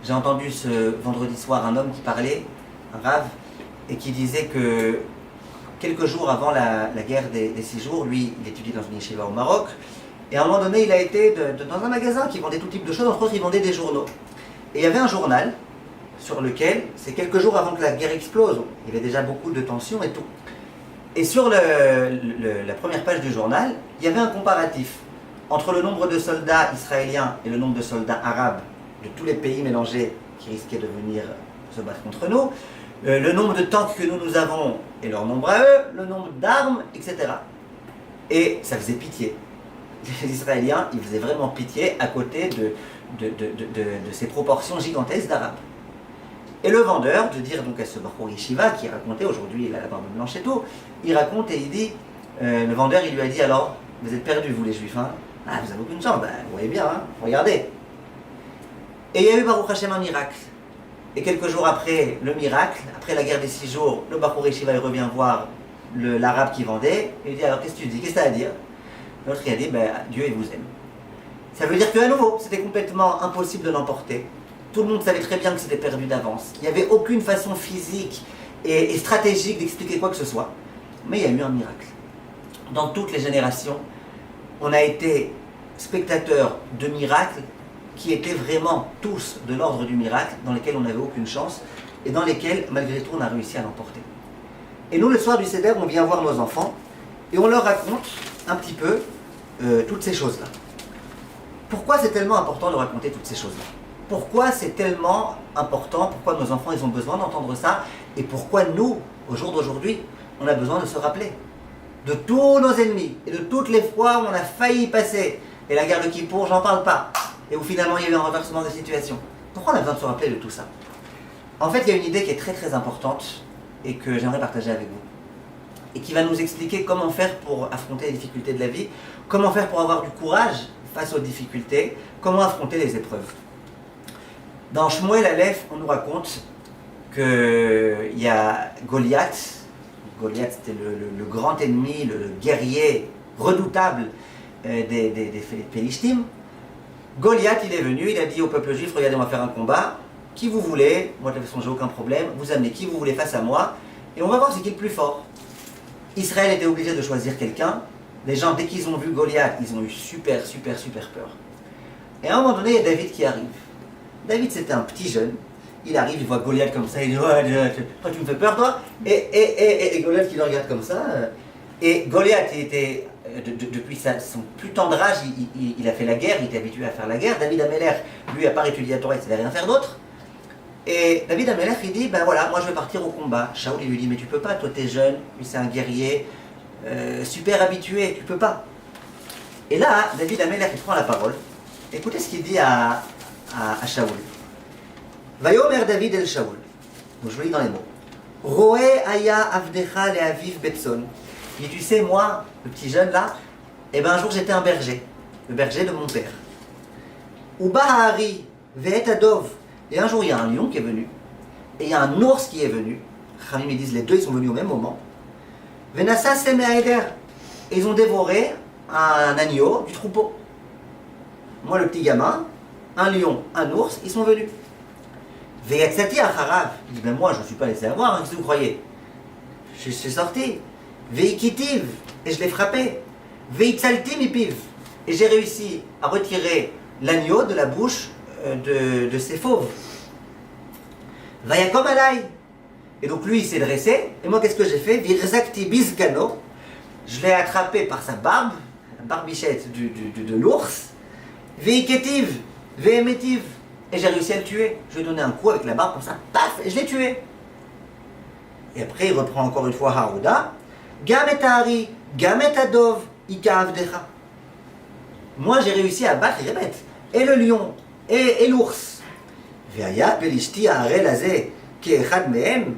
J'ai entendu ce vendredi soir un homme qui parlait, un rave, et qui disait que quelques jours avant la guerre des 6 jours, lui, il étudiait dans une yeshiva au Maroc, et à un moment donné, il a été dans un magasin qui vendait tout type de choses, entre autres, il vendait des journaux. Et il y avait un journal sur lequel, c'est quelques jours avant que la guerre explose, il y avait déjà beaucoup de tensions et tout. Et sur la première page du journal, il y avait un comparatif entre le nombre de soldats israéliens et le nombre de soldats arabes de tous les pays mélangés qui risquaient de venir se battre contre nous, le nombre de tanks que nous avons et leur nombre à eux, le nombre d'armes, etc. Et ça faisait pitié. Les Israéliens, ils faisaient vraiment pitié à côté de ces proportions gigantesques d'Arabes. Et le vendeur, de dire donc à ce Bachour Yeshiva qui racontait, aujourd'hui il a la barbe blanche et tout, il raconte et il dit, le vendeur il lui a dit alors, vous êtes perdus vous les juifs, hein? Ah, vous avez aucune chance, ben, vous voyez bien, hein? Regardez. Et il y a eu Baruch Hashem un miracle. Et quelques jours après le miracle, après la guerre des 6 jours, le Bachour Yeshiva il revient voir l'arabe qui vendait, et il dit alors qu'est-ce que tu dis, qu'est-ce que tu as à dire? L'autre il a dit, ben, Dieu il vous aime. Ça veut dire qu'à nouveau, c'était complètement impossible de l'emporter. Tout le monde savait très bien que c'était perdu d'avance. Il n'y avait aucune façon physique et stratégique d'expliquer quoi que ce soit. Mais il y a eu un miracle. Dans toutes les générations, on a été spectateurs de miracles qui étaient vraiment tous de l'ordre du miracle, dans lesquels on n'avait aucune chance, et dans lesquels, malgré tout, on a réussi à l'emporter. Et nous, le soir du Seder, on vient voir nos enfants, et on leur raconte un petit peu toutes ces choses-là. Pourquoi c'est tellement important de raconter toutes ces choses-là? Pourquoi c'est tellement important? Pourquoi nos enfants ils ont besoin d'entendre ça? Et pourquoi nous, au jour d'aujourd'hui, on a besoin de se rappeler de tous nos ennemis et de toutes les fois où on a failli y passer? Et la guerre de Kippour, j'en parle pas. Et où finalement il y a eu un renversement de situation. Pourquoi on a besoin de se rappeler de tout ça? En fait, il y a une idée qui est très très importante et que j'aimerais partager avec vous. Et qui va nous expliquer comment faire pour affronter les difficultés de la vie, comment faire pour avoir du courage face aux difficultés, comment affronter les épreuves. Dans Shmuel Aleph, on nous raconte qu'il y a Goliath. Goliath, c'était le grand ennemi, le guerrier redoutable des Pélishtim. Goliath, il est venu, il a dit au peuple juif, regardez, on va faire un combat. Qui vous voulez, moi de toute façon j'ai aucun problème, vous amenez qui vous voulez face à moi, et on va voir c'est qui le plus fort. Israël était obligé de choisir quelqu'un. Les gens, dès qu'ils ont vu Goliath, ils ont eu super peur. Et à un moment donné, il y a David qui arrive. David, c'était un petit jeune. Il arrive, il voit Goliath comme ça, il dit ouais, toi tu me fais peur, toi. Et Goliath qui le regarde comme ça. Et Goliath, il était, depuis son plus tendre âge, il a fait la guerre, il était habitué à faire la guerre. David Ameller, lui, à part étudier la Torah, il ne savait rien faire d'autre. Et David Ameller, il dit ben voilà, moi je vais partir au combat. Shaoul, il lui dit mais tu peux pas, toi t'es jeune, lui c'est un guerrier super habitué, tu peux pas. Et là, David Ameller, il prend la parole. Écoutez ce qu'il dit à Shaoul. Vayomer David el Shaoul. Donc je vous lis dans les mots. Roé aya avdecha le aviv betson. Il dit tu sais moi, le petit jeune là, eh ben un jour j'étais un berger, le berger de mon père. Uba hari ve'et adov. Et un jour il y a un lion qui est venu et il y a un ours qui est venu. Khamim ils disent les deux ils sont venus au même moment. Venassa seme'aeder. Et ils ont dévoré un agneau du troupeau. Moi le petit gamin, un lion, un ours, ils sont venus. Veyatsati acharav. Il dit ben moi je ne suis pas laissé avoir, hein, qu'est-ce que vous croyez? Je suis sorti. Veikitiv. Et je l'ai frappé. Veitzalti mipiv. Et j'ai réussi à retirer l'agneau de la bouche de ses fauves. Vayakom alay. Et donc lui il s'est dressé. Et moi qu'est-ce que j'ai fait? Virzakti bizgano. Je l'ai attrapé par sa barbe, la barbichette de l'ours. Veiketiv. Vehemetiv. Et j'ai réussi à le tuer. Je lui ai donné un coup avec la barbe comme ça, paf, et je l'ai tué. Et après, il reprend encore une fois Haouda. Gam et Tahari, Gam et Adov, Ika Avdecha. Moi, j'ai réussi à battre les bêtes. Et le lion, et l'ours. Veaya Pelishti Aharel Azeh, qui est Echad Mehem.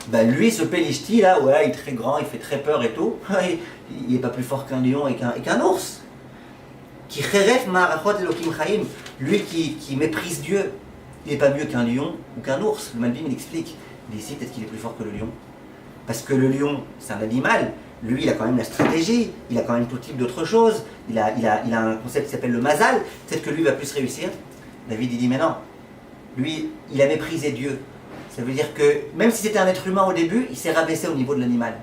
Ben lui, ce Pelishti là, ouais, il est très grand, il fait très peur et tout. Il n'est pas plus fort qu'un lion et qu'un ours. Qui Cheref Ma'arachot Elokim Chaim. Lui qui méprise Dieu, il n'est pas mieux qu'un lion ou qu'un ours. Le Malbim il explique, il dit ici peut-être qu'il est plus fort que le lion. Parce que le lion, c'est un animal, lui il a quand même la stratégie, il a quand même tout type d'autres choses, il a un concept qui s'appelle le mazal, peut-être que lui va plus réussir. David il dit mais non, lui, il a méprisé Dieu. Ça veut dire que même si c'était un être humain au début, il s'est rabaissé au niveau de l'animal.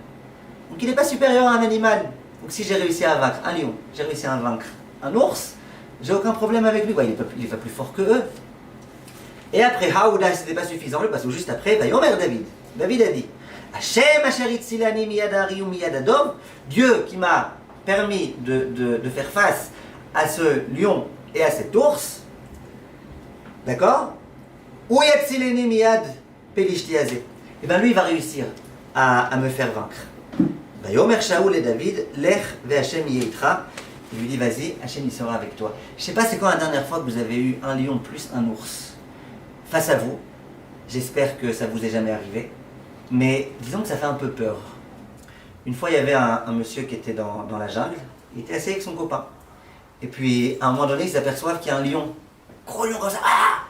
Donc il n'est pas supérieur à un animal. Donc si j'ai réussi à vaincre un lion, j'ai réussi à vaincre un ours, j'ai aucun problème avec lui. Ouais, il n'est pas plus fort que eux. Et après, Haouda, c'était pas suffisant, le passage juste après, Vayomer David. David a dit, Hashem Asher Itzilani miyad Ari ou miyad Adom, Dieu qui m'a permis de faire face à ce lion et à cet ours, d'accord? Ou Yatzileni miyad Pelishtiazé. Et bien lui, il va réussir à me faire vaincre. Vayomer Shaoul et David, Lech ve Hashem yeitra. Il lui dit, vas-y, Hashem il sera avec toi. Je sais pas c'est quand la dernière fois que vous avez eu un lion plus un ours face à vous. J'espère que ça vous est jamais arrivé. Mais disons que ça fait un peu peur. Une fois, il y avait un monsieur qui était dans la jungle. Il était assis avec son copain. Et puis, à un moment donné, ils s'aperçoivent qu'il y a un lion. Gros lion comme ça. Ah!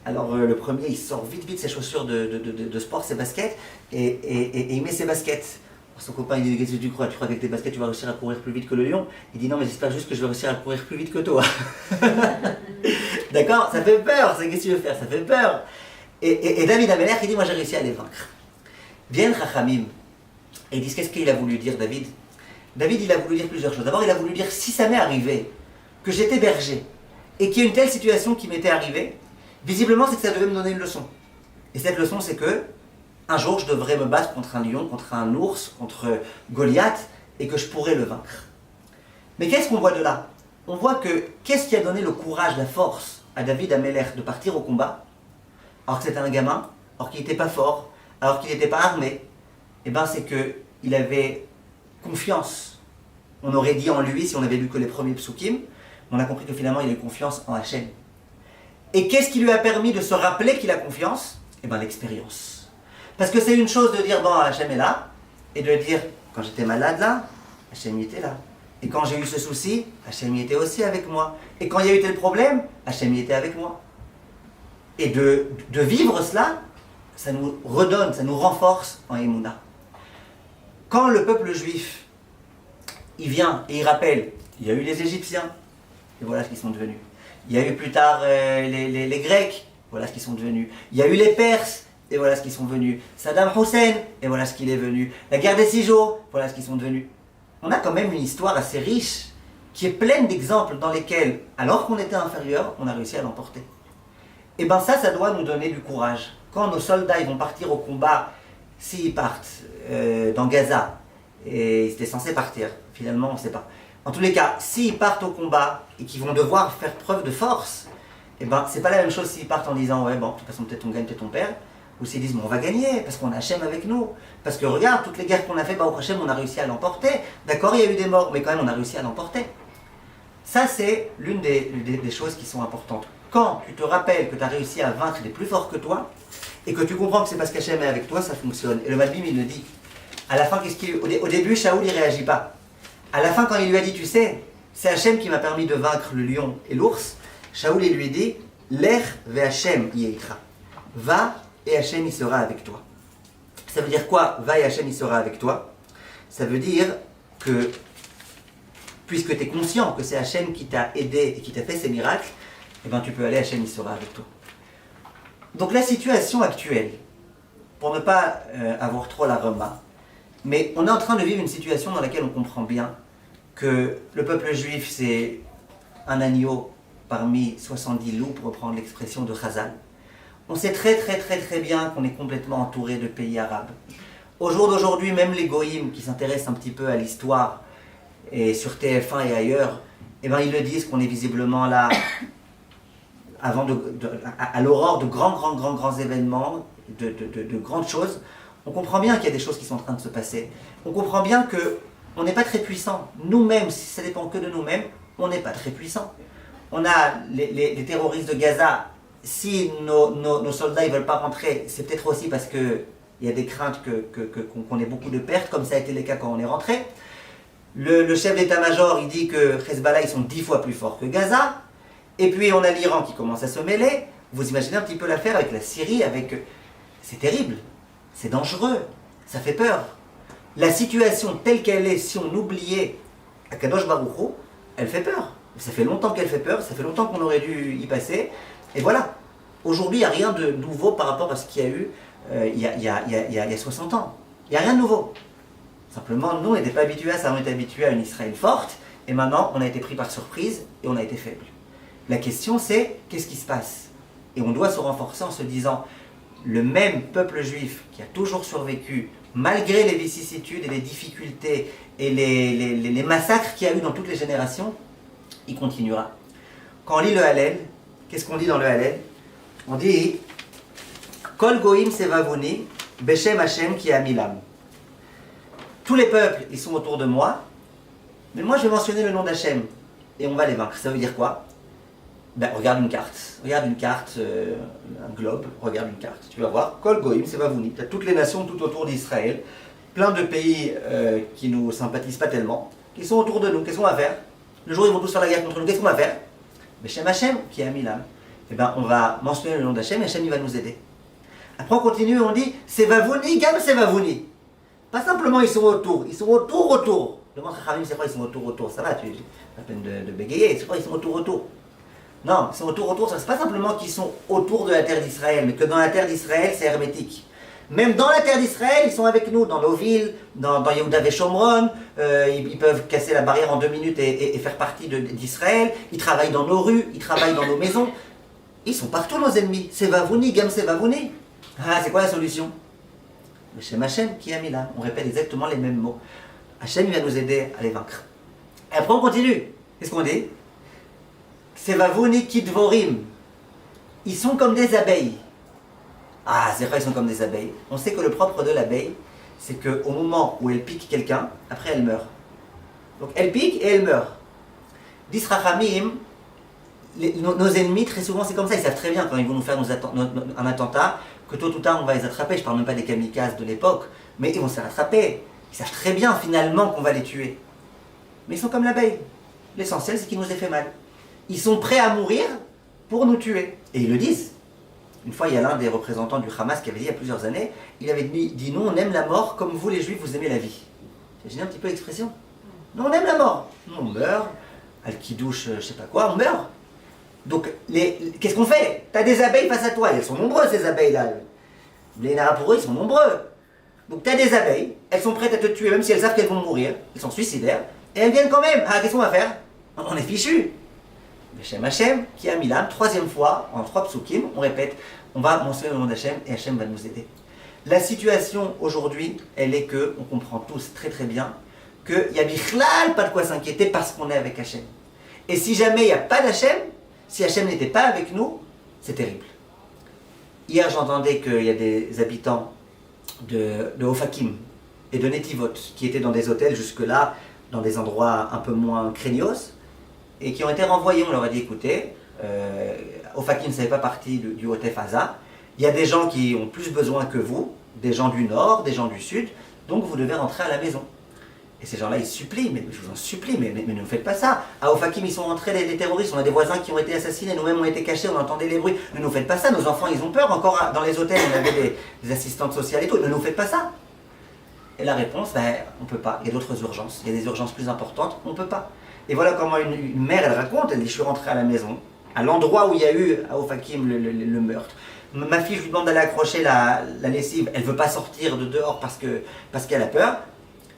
Alors, le premier, il sort vite ses chaussures de sport, ses baskets, et il met ses baskets. Son copain, il dit, qu'est-ce que tu crois? Tu crois qu'avec tes baskets, tu vas réussir à courir plus vite que le lion? Il dit, non, mais j'espère juste que je vais réussir à courir plus vite que toi. D'accord? Ça fait peur, c'est qu'est-ce que tu veux faire? Ça fait peur. Et David Améler, il dit, moi j'ai réussi à les vaincre. Viennent Chachamim, et ils disent, qu'est-ce qu'il a voulu dire, David? David, il a voulu dire plusieurs choses. D'abord, il a voulu dire, si ça m'est arrivé, que j'étais berger, et qu'il y a une telle situation qui m'était arrivée, visiblement, c'est que ça devait me donner une leçon. Et cette leçon, c'est que, un jour, je devrais me battre contre un lion, contre un ours, contre Goliath, et que je pourrais le vaincre. Mais qu'est-ce qu'on voit de là? On voit que, qu'est-ce qui a donné le courage, la force à David Améler de partir au combat, alors que c'était un gamin, alors qu'il n'était pas fort, alors qu'il n'était pas armé? Eh bien, c'est qu'il avait confiance. On aurait dit en lui, si on avait lu que les premiers psukim, on a compris que finalement, il a eu confiance en Hachem. Et qu'est-ce qui lui a permis de se rappeler qu'il a confiance? Eh bien, l'expérience. Parce que c'est une chose de dire, bon, Hachem est là, et de dire, quand j'étais malade là, Hachem y était là. Et quand j'ai eu ce souci, Hachem y était aussi avec moi. Et quand il y a eu tel problème, Hachem y était avec moi. Et de vivre cela, ça nous redonne, ça nous renforce en Emouna. Quand le peuple juif, il vient et il rappelle, il y a eu les Égyptiens, et voilà ce qu'ils sont devenus. Il y a eu plus tard les Grecs, voilà ce qu'ils sont devenus. Il y a eu les Perses, et voilà ce qu'ils sont venus. Saddam Hussein, et voilà ce qu'il est venu. La guerre des 6 jours, voilà ce qu'ils sont devenus. On a quand même une histoire assez riche, qui est pleine d'exemples dans lesquels, alors qu'on était inférieur, on a réussi à l'emporter. Et bien ça doit nous donner du courage. Quand nos soldats ils vont partir au combat, s'ils partent dans Gaza, et ils étaient censés partir, finalement on ne sait pas. En tous les cas, s'ils partent au combat et qu'ils vont devoir faire preuve de force, et ben c'est pas la même chose s'ils partent en disant ouais bon, de toute façon peut-être on gagne, peut-être on perd, ou s'ils disent mais on va gagner parce qu'on a Hachem avec nous, parce que regarde toutes les guerres qu'on a fait, bah au Hachem on a réussi à l'emporter. D'accord, il y a eu des morts, mais quand même on a réussi à l'emporter. Ça c'est l'une des choses qui sont importantes. Quand tu te rappelles que tu as réussi à vaincre les plus forts que toi, et que tu comprends que c'est parce qu'Hachem est avec toi, ça fonctionne. Et le Malbim il le dit. À la fin, au début, Shaoul il réagit pas. À la fin, quand il lui a dit, tu sais, c'est Hachem qui m'a permis de vaincre le lion et l'ours, Shaoul il lui dit, Lech ve Hachem yeitra. Va et Hachem il sera avec toi. Ça veut dire quoi? Va et Hachem il sera avec toi. Ça veut dire que, puisque tu es conscient que c'est Hachem qui t'a aidé et qui t'a fait ces miracles, eh ben tu peux aller, Hachem il sera avec toi. Donc la situation actuelle, pour ne pas avoir trop la remba, mais on est en train de vivre une situation dans laquelle on comprend bien que le peuple juif c'est un agneau parmi 70 loups, pour reprendre l'expression de Chazal. On sait très bien qu'on est complètement entouré de pays arabes. Au jour d'aujourd'hui, même les goïms qui s'intéressent un petit peu à l'histoire, et sur TF1 et ailleurs, eh ben ils le disent qu'on est visiblement là à l'aurore de grands événements, de grandes choses. On comprend bien qu'il y a des choses qui sont en train de se passer. On comprend bien qu'on n'est pas très puissant. Nous-mêmes, si ça dépend que de nous-mêmes, on n'est pas très puissant. On a les terroristes de Gaza. Si nos soldats ne veulent pas rentrer, c'est peut-être aussi parce qu'il y a des craintes qu'on ait beaucoup de pertes, comme ça a été le cas quand on est rentré. Le chef d'état-major, il dit que Hezbollah, ils sont 10 fois plus forts que Gaza. Et puis on a l'Iran qui commence à se mêler. Vous imaginez un petit peu l'affaire avec la Syrie, c'est terrible, c'est dangereux, ça fait peur. La situation telle qu'elle est, si on oubliait Akadosh Baruch Hu, elle fait peur. Ça fait longtemps qu'elle fait peur, ça fait longtemps qu'on aurait dû y passer. Et voilà. Aujourd'hui, il n'y a rien de nouveau par rapport à ce qu'il y a eu il y a 60 ans. Il n'y a rien de nouveau. Simplement, nous, on n'était pas habitués à ça. On était habitués à une Israël forte. Et maintenant, on a été pris par surprise et on a été faible. La question, c'est qu'est-ce qui se passe? Et on doit se renforcer en se disant, le même peuple juif qui a toujours survécu, malgré les vicissitudes et les difficultés et les massacres qu'il y a eu dans toutes les générations, il continuera. Quand on lit le Hallel, qu'est-ce qu'on dit dans le Hallel? On dit Kol goïm sevavoni, beshem Hashem ki amilam. Tous les peuples, ils sont autour de moi, mais moi je vais mentionner le nom d'Hachem et on va les vaincre. Ça veut dire quoi? Ben, regarde une carte, un globe, regarde une carte. Tu vas voir, Kol goïm sevavoni. Tu as toutes les nations tout autour d'Israël, plein de pays qui ne nous sympathisent pas tellement, qui sont autour de nous. Qu'est-ce qu'on va faire? Le jour où ils vont tous faire la guerre contre nous, qu'est-ce qu'on va faire? Beshem Hashem qui amilam. Eh ben, on va mentionner le nom d'Hachem et Hachem il va nous aider. Après on continue et on dit Sevavouni, Gam Sevavouni. Pas simplement ils sont autour. Demande à Khamim, c'est quoi ils sont autour. Ça va, tu pas la peine de bégayer, c'est quoi ils sont autour. Non, ils sont autour, c'est pas simplement qu'ils sont autour de la terre d'Israël, mais que dans la terre d'Israël c'est hermétique. Même dans la terre d'Israël, ils sont avec nous, dans nos villes, dans Yehuda Veshomron, ils peuvent casser la barrière en 2 minutes et faire partie d'Israël, ils travaillent dans nos rues, ils travaillent dans nos maisons. Ils sont partout nos ennemis. Sevavouni, Gam Sevavouni. Ah, c'est quoi la solution? Beshem Hashem qui a mis là. On répète exactement les mêmes mots. Hashem il va nous aider à les vaincre. Et après on continue. Qu'est-ce qu'on dit? Sevavouni Kidvorim. Ils sont comme des abeilles. Ah, c'est vrai, ils sont comme des abeilles. On sait que le propre de l'abeille, c'est qu'au moment où elle pique quelqu'un, après elle meurt. Donc elle pique et elle meurt. Disrachamim, nos ennemis, très souvent, c'est comme ça. Ils savent très bien quand ils vont nous faire un attentat, que tôt ou tard, on va les attraper. Je ne parle même pas des kamikazes de l'époque, mais ils vont se faire attraper. Ils savent très bien, finalement, qu'on va les tuer. Mais ils sont comme l'abeille. L'essentiel, c'est qu'ils nous aient fait mal. Ils sont prêts à mourir pour nous tuer. Et ils le disent. Une fois, il y a l'un des représentants du Hamas qui avait dit il y a plusieurs années, il avait dit nous, on aime la mort comme vous, les Juifs, vous aimez la vie. Imaginez un petit peu l'expression. Nous, on aime la mort. Nous, on meurt. Al-Kidouche, je sais pas quoi, on meurt. Donc, qu'est-ce qu'on fait? Tu as des abeilles face à toi, elles sont nombreuses ces abeilles-là. Les Nara pour eux, ils sont nombreux. Donc tu as des abeilles, elles sont prêtes à te tuer, même si elles savent qu'elles vont mourir, elles sont suicidaires, et elles viennent quand même. Ah, qu'est-ce qu'on va faire? On est fichu. Beshem Hashem, qui a mis l'âme, 3e fois, en 3 psukim, on répète, on va mentionner le nom d'Hachem, et Hachem va nous aider. La situation aujourd'hui, elle est que, on comprend tous très très bien, qu'il n'y a bichlal pas de quoi s'inquiéter parce qu'on est avec Hachem. Et si jamais il n'y a pas d'Hachem, si Hachem n'était pas avec nous, c'est terrible. Hier, j'entendais qu'il y a des habitants de Ofakim et de Netivot qui étaient dans des hôtels jusque-là, dans des endroits un peu moins craignos, et qui ont été renvoyés. On leur a dit, écoutez, Ofakim ne fait pas partie du Hotef Haza. Il y a des gens qui ont plus besoin que vous, des gens du nord, des gens du sud, donc vous devez rentrer à la maison. Et ces gens-là, ils supplient, mais je vous en supplie, mais ne faites pas ça. À Ofakim, ils sont rentrés les terroristes, on a des voisins qui ont été assassinés, nous-mêmes on été cachés, on entendait les bruits. Ne nous faites pas ça, nos enfants, ils ont peur. Encore dans les hôtels, on avait des assistantes sociales et tout. Ne nous faites pas ça. Et la réponse, on ne peut pas. Il y a d'autres urgences, il y a des urgences plus importantes, on ne peut pas. Et voilà comment une mère, elle raconte, elle dit, je suis rentrée à la maison, à l'endroit où il y a eu à Ofakim le meurtre. Ma fille, je lui demande d'aller accrocher la lessive, elle ne veut pas sortir de dehors parce qu'elle a peur.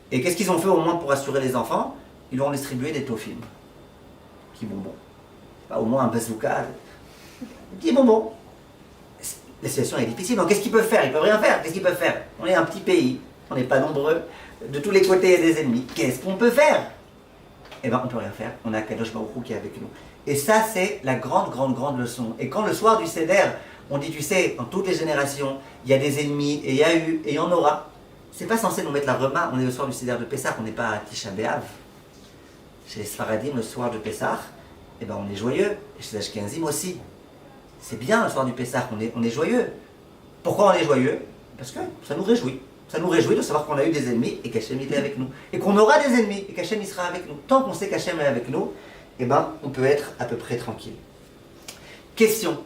Et qu'est-ce qu'ils ont fait au moins pour assurer les enfants? Ils leur ont distribué des toffim. Petits bonbons. Pas au moins un bazooka. Petits bonbons. La situation est difficile, donc qu'est-ce qu'ils peuvent faire? Ils peuvent rien faire. Qu'est-ce qu'ils peuvent faire? On est un petit pays, on n'est pas nombreux. De tous les côtés, il y a des ennemis. Qu'est-ce qu'on peut faire? Eh bien, on ne peut rien faire. On a Kadosh Baruch Hu qui est avec nous. Et ça, c'est la grande leçon. Et quand le soir du Seder, on dit, tu sais, en toutes les générations, il y a des ennemis, et il y a eu, et il y en aura. C'est pas censé nous mettre la remarque, on est le soir du Seder de Pessah, on n'est pas à Tisha B'Av. Chez les Sfaradim, le soir de Pessah, eh ben on est joyeux. Et chez les Ashkenazim aussi. C'est bien le soir du Pessah, on est joyeux. Pourquoi on est joyeux? Parce que ça nous réjouit. Ça nous réjouit de savoir qu'on a eu des ennemis et qu'Hachem était avec nous. Et qu'on aura des ennemis et qu'Hachem sera avec nous. Tant qu'on sait qu'Hachem est avec nous, eh ben on peut être à peu près tranquille. Question.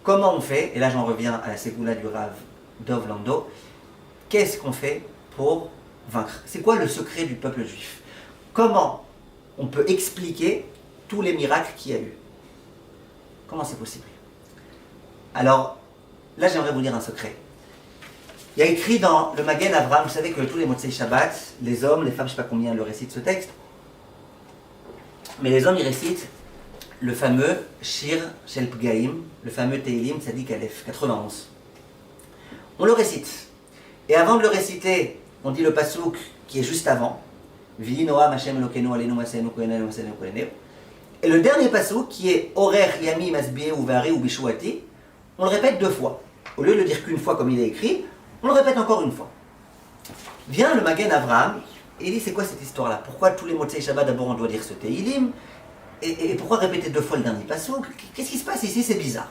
Comment on fait? Et là j'en reviens à la Ségoula du Rav Dov Lando. Qu'est-ce qu'on fait pour vaincre? C'est quoi le secret du peuple juif? Comment on peut expliquer tous les miracles qu'il y a eu? Comment c'est possible? Alors, là, j'aimerais vous dire un secret. Il y a écrit dans le Magen Avraham, vous savez que tous les Motzei Shabbat, les hommes, les femmes, je ne sais pas combien le récitent ce texte, mais les hommes, ils récitent le fameux Shir Shel Pgaim, le fameux Teilim Tzadik Aleph, 91. On le récite. Et avant de le réciter, on dit le pasouk qui est juste avant. Vi Noam Hashem Elokeinu Aleinu Masenu Kohenenu Masenu Kohenenu. Et le dernier pasouk qui est Orer Yami Masbieh Uvari Ubishuati, on le répète 2 fois. Au lieu de le dire qu'une fois comme il est écrit, on le répète encore une fois. Vient le Magen Avraham et il dit c'est quoi cette histoire-là? Pourquoi tous les Motzei Shabbat d'abord on doit dire ce Teilim et pourquoi répéter 2 fois le dernier pasouk? Qu'est-ce qui se passe ici? C'est bizarre.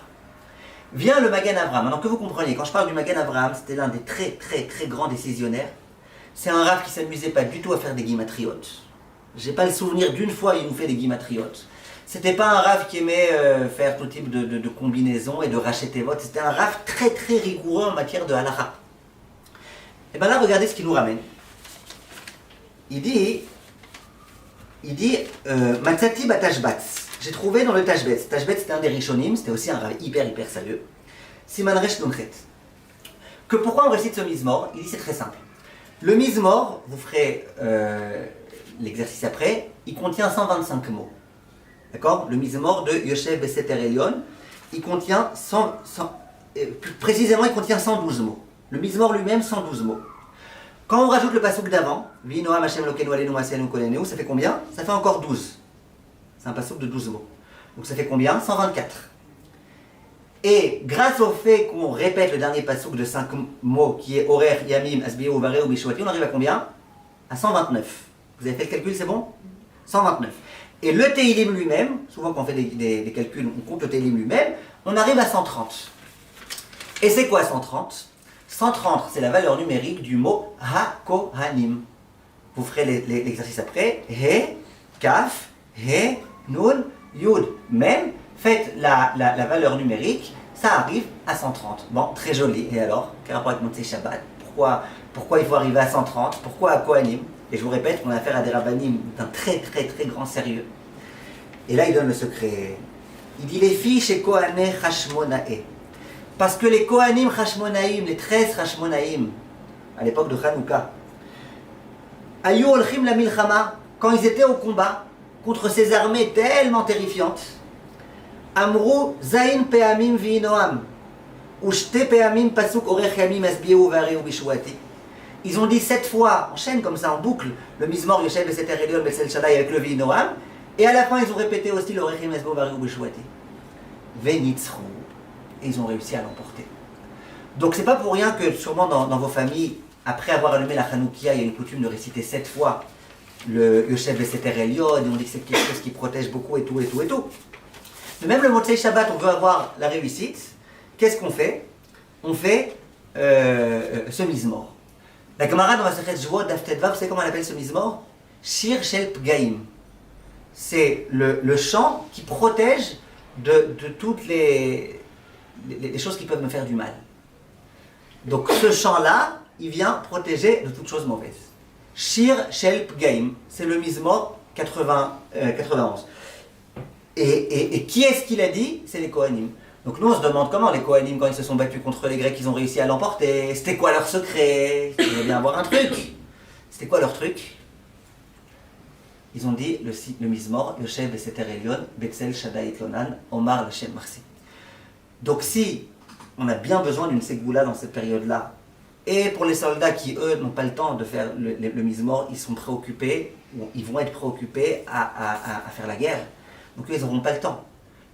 Vient le Magen Avraham. Maintenant que vous compreniez, quand je parle du Magen Avraham, c'était l'un des très très très grands décisionnaires. C'est un rav qui s'amusait pas du tout à faire des guimatriotes. J'ai pas le souvenir d'une fois il nous fait des guimatriotes. C'était pas un rav qui aimait faire tout type de combinaisons et de racheter votes. C'était un rav très très rigoureux en matière de halakha. Et bien là, regardez ce qu'il nous ramène. Il dit Matzati batashbatz. J'ai trouvé dans le Tashbetz. Tashbetz c'était un des Rishonim, c'était aussi un rav hyper sérieux. Siman Resh Nonchet. Que pourquoi on récite ce Mizmor? Il dit c'est très simple. Le Mizmor, vous ferez l'exercice après, il contient 125 mots. D'accord? Le Mizmor de Yoshev Beseter Elyon, il contient plus précisément, il contient 112 mots. Le Mizmor lui-même, 112 mots. Quand on rajoute le pasouk d'avant, Vi Noam Hashem Elokeinu Aleinu Masenu Kohenenu, ça fait combien? Ça fait encore 12. C'est un pasouk de 12 mots. Donc ça fait combien? 124. Et grâce au fait qu'on répète le dernier pasouk de 5 mots, qui est Orer, Yamim, Asbieh, Uvareh, Ubishuati, on arrive à combien? À 129. Vous avez fait le calcul, c'est bon? 129. Et le Teilim lui-même, souvent quand on fait des calculs, on compte le Teilim lui-même, on arrive à 130. Et c'est quoi 130? 130, c'est la valeur numérique du mot Ha-Kohanim. Vous ferez l'exercice après. He, Kaf, He, Nun, Yud. Même, faites la valeur numérique, ça arrive à 130. Bon, très joli. Et alors, quel rapport avec Motzei Shabbat? Pourquoi il faut arriver à 130? Pourquoi à Kohanim? Et je vous répète qu'on a affaire à des rabbanim d'un très très très grand sérieux. Et là, il donne le secret. Il dit les filles chez Kohané Hashmonae. Parce que les Kohanim Hashmonaïm, les 13 Hashmonaïm, à l'époque de Hanouka, Ayu Olchim la Milchama, quand ils étaient au combat contre ces armées tellement terrifiantes, Amrou Zain Peamim Vinoam, Ushte Peamim Pasuk Orech Yamim Asbieh Uvareh Ubishuati. Ils ont dit 7 fois, en chaîne comme ça, en boucle, le Mizmor Yoshev Beseter Elyon Betsel Shaddai avec le Vinoam, et à la fin ils ont répété aussi le Orech Yamim Asbieh Uvareh Ubishuati. Venitzrou. Et ils ont réussi à l'emporter. Donc c'est pas pour rien que sûrement dans vos familles, après avoir allumé la Hanoukia, il y a une coutume de réciter 7 fois le Yoshev Beseter Elyon, et on dit que c'est quelque chose qui protège beaucoup et tout. Mais même le Motzei Shabbat, on veut avoir la réussite, qu'est-ce qu'on fait? On fait ce Mizmor. La camarade dans la Masechet Shvuot Daf Tetvav, vous savez comment on appelle ce Mizmor? Shir Shel Pgaim. C'est le chant qui protège de toutes les choses qui peuvent me faire du mal. Donc ce chant-là, il vient protéger de toutes choses mauvaises. Shir Shel Pgaim, c'est le Mizmor 91. Et qui est-ce qui l'a dit? C'est les Kohanim. Donc nous on se demande comment les Kohanim, quand ils se sont battus contre les Grecs, ils ont réussi à l'emporter. C'était quoi leur secret? Il devait bien avoir un truc. C'était quoi leur truc? Ils ont dit le Mizmor, Yoshev Beseter Elyon, Betzel Shaddai Itlonan, Omar Lashem Marsi. Donc si on a bien besoin d'une ségoula dans cette période-là, et pour les soldats qui, eux, n'ont pas le temps de faire le Mizmor, ils sont préoccupés, ou ils vont être préoccupés à faire la guerre. Donc eux, ils n'auront pas le temps.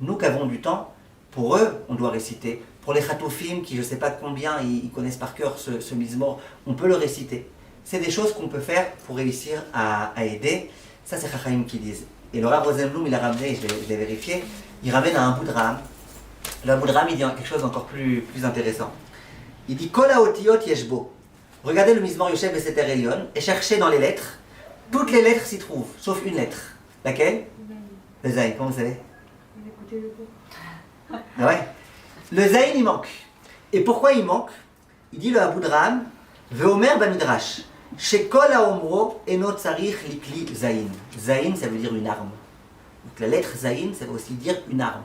Nous qui avons du temps, pour eux, on doit réciter. Pour les Chatoufim, qui je ne sais pas combien, ils connaissent par cœur ce Mizmor, on peut le réciter. C'est des choses qu'on peut faire pour réussir à aider. Ça, c'est Chachaim qui disent. Et le Rav Rosenblum, il a ramené, je l'ai vérifié, il ramène à un bout de rame. Le bout de rame, il dit quelque chose d'encore plus intéressant. Il dit Kol haotiyot yeshbo. Regardez le Mizmor Yoshev Beseter Elyon et cherchez dans les lettres. Toutes les lettres s'y trouvent, sauf une lettre. Laquelle? Le Zayin, comment vous savez? Ah ouais. Le Zayin, il manque. Et pourquoi il manque? Il dit le Aboudraham, Veomer Bamidrash, Shekol haomro eno tsarich likli Zayin. Zayin, ça veut dire une arme. Donc la lettre Zayin, ça veut aussi dire une arme.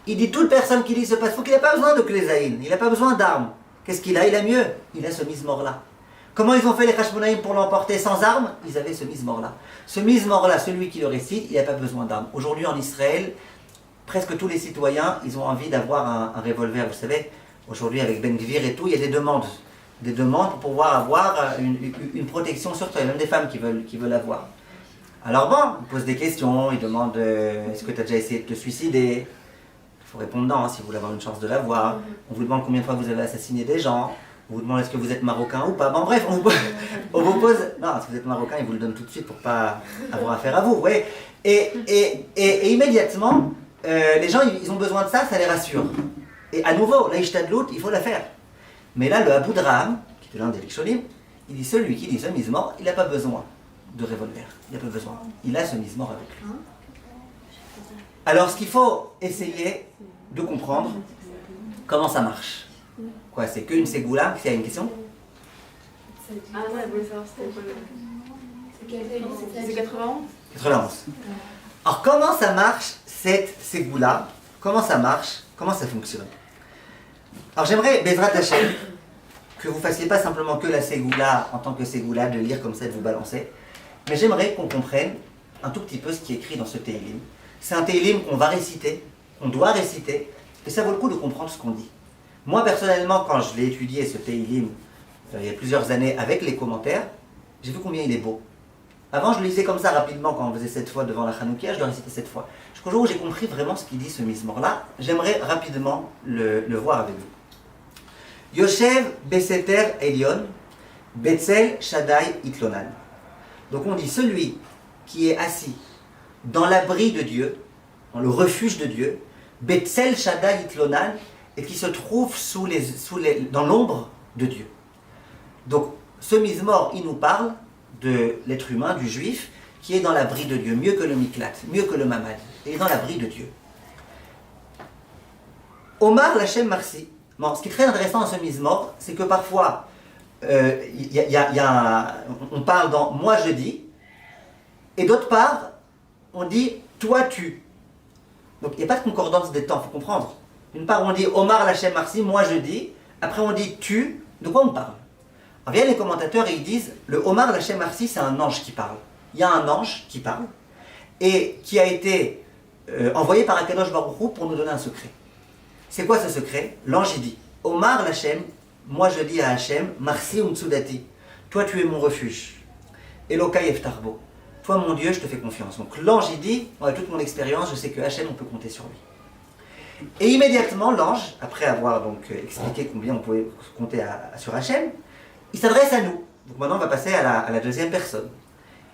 Il dit toute personne qui lit ce passouk, il n'a pas besoin de Klezaïn, il n'a pas besoin d'armes. Qu'est-ce qu'il a? Il a mieux, il a ce mizmor-là. Comment ils ont fait les Hashmonaïm pour l'emporter sans armes? Ils avaient ce mizmor-là. Ce mizmor-là, celui qui le récite, il n'a pas besoin d'armes. Aujourd'hui en Israël, presque tous les citoyens, ils ont envie d'avoir un revolver. Vous savez, aujourd'hui avec Ben Gvir et tout, il y a des demandes pour pouvoir avoir une protection sur toi. Il y a même des femmes qui veulent avoir. Alors bon, ils posent des questions, ils demandent est-ce que tu as déjà essayé de te suicider? Il faut répondre non, si vous voulez avoir une chance de l'avoir. On vous demande combien de fois vous avez assassiné des gens. On vous demande est-ce que vous êtes marocain ou pas. Bon bref, on vous pose... Non, si vous êtes marocain, ils vous le donnent tout de suite pour pas avoir affaire à vous. Ouais. Et immédiatement, les gens, ils ont besoin de ça, ça les rassure. Et à nouveau, l'Aïchtadlout, il faut la faire. Mais là, le Abu Draham, qui était l'un des Rishonim, il dit celui qui dit ce mizmor, il n'a pas besoin de revolver. Il n'a pas besoin. Il a ce mizmor avec lui. Alors, ce qu'il faut essayer de comprendre, comment ça marche. Quoi, c'est qu'une ségoula? S'il y a une question? Ah ouais, je voulais savoir c'était quoi le... C'est 91? 91. Alors, comment ça marche, cette ségoula? Comment ça marche? Comment ça fonctionne? Alors, j'aimerais, Bezrat Hashem, que vous ne fassiez pas simplement que la ségoula en tant que ségoula, de lire comme ça et de vous balancer, mais j'aimerais qu'on comprenne un tout petit peu ce qui est écrit dans ce Teilim. C'est un Teilim qu'on va réciter, qu'on doit réciter, et ça vaut le coup de comprendre ce qu'on dit. Moi, personnellement, quand je l'ai étudié, ce Teilim, il y a plusieurs années, avec les commentaires, j'ai vu combien il est beau. Avant, je le lisais comme ça rapidement, quand on faisait 7 fois devant la Hanoukia, je le récitais 7 fois. Jusqu'au jour où j'ai compris vraiment ce qu'il dit, ce mizmor-là, j'aimerais rapidement le voir avec vous. Yoshev Beseter Elion, Betzel Shaddai Itlonan. Donc on dit celui qui est assis dans l'abri de Dieu, dans le refuge de Dieu, Betzel Shaddai Itlonan, et qui se trouve dans l'ombre de Dieu. Donc ce mizmor, il nous parle de l'être humain, du juif, qui est dans l'abri de Dieu, mieux que le miklat, mieux que le mamad. Il est dans l'abri de Dieu. Omar Lachem Marsi. Bon, ce qui est très intéressant dans ce mizmor, c'est que parfois, on parle dans moi je dis, et d'autre part, on dit toi tu. Donc il n'y a pas de concordance des temps, il faut comprendre. D'une part, on dit Omar Lachem Marsi, moi je dis, après on dit tu, de quoi on parle? Alors viennent les commentateurs et ils disent le Omar Lachem Marsi, c'est un ange qui parle. Il y a un ange qui parle et qui a été envoyé par Akadosh Baruch Hu pour nous donner un secret. C'est quoi ce secret? L'ange il dit Omar Lachem, moi je dis à Hachem, Marsi Umtsudati, toi tu es mon refuge. Elokai Eftarbo, toi mon Dieu, je te fais confiance. Donc l'ange il dit, avec toute mon expérience, je sais que Hachem on peut compter sur lui. Et immédiatement l'ange, après avoir donc expliqué combien on pouvait compter sur Hachem, il s'adresse à nous. Donc maintenant on va passer à la deuxième personne.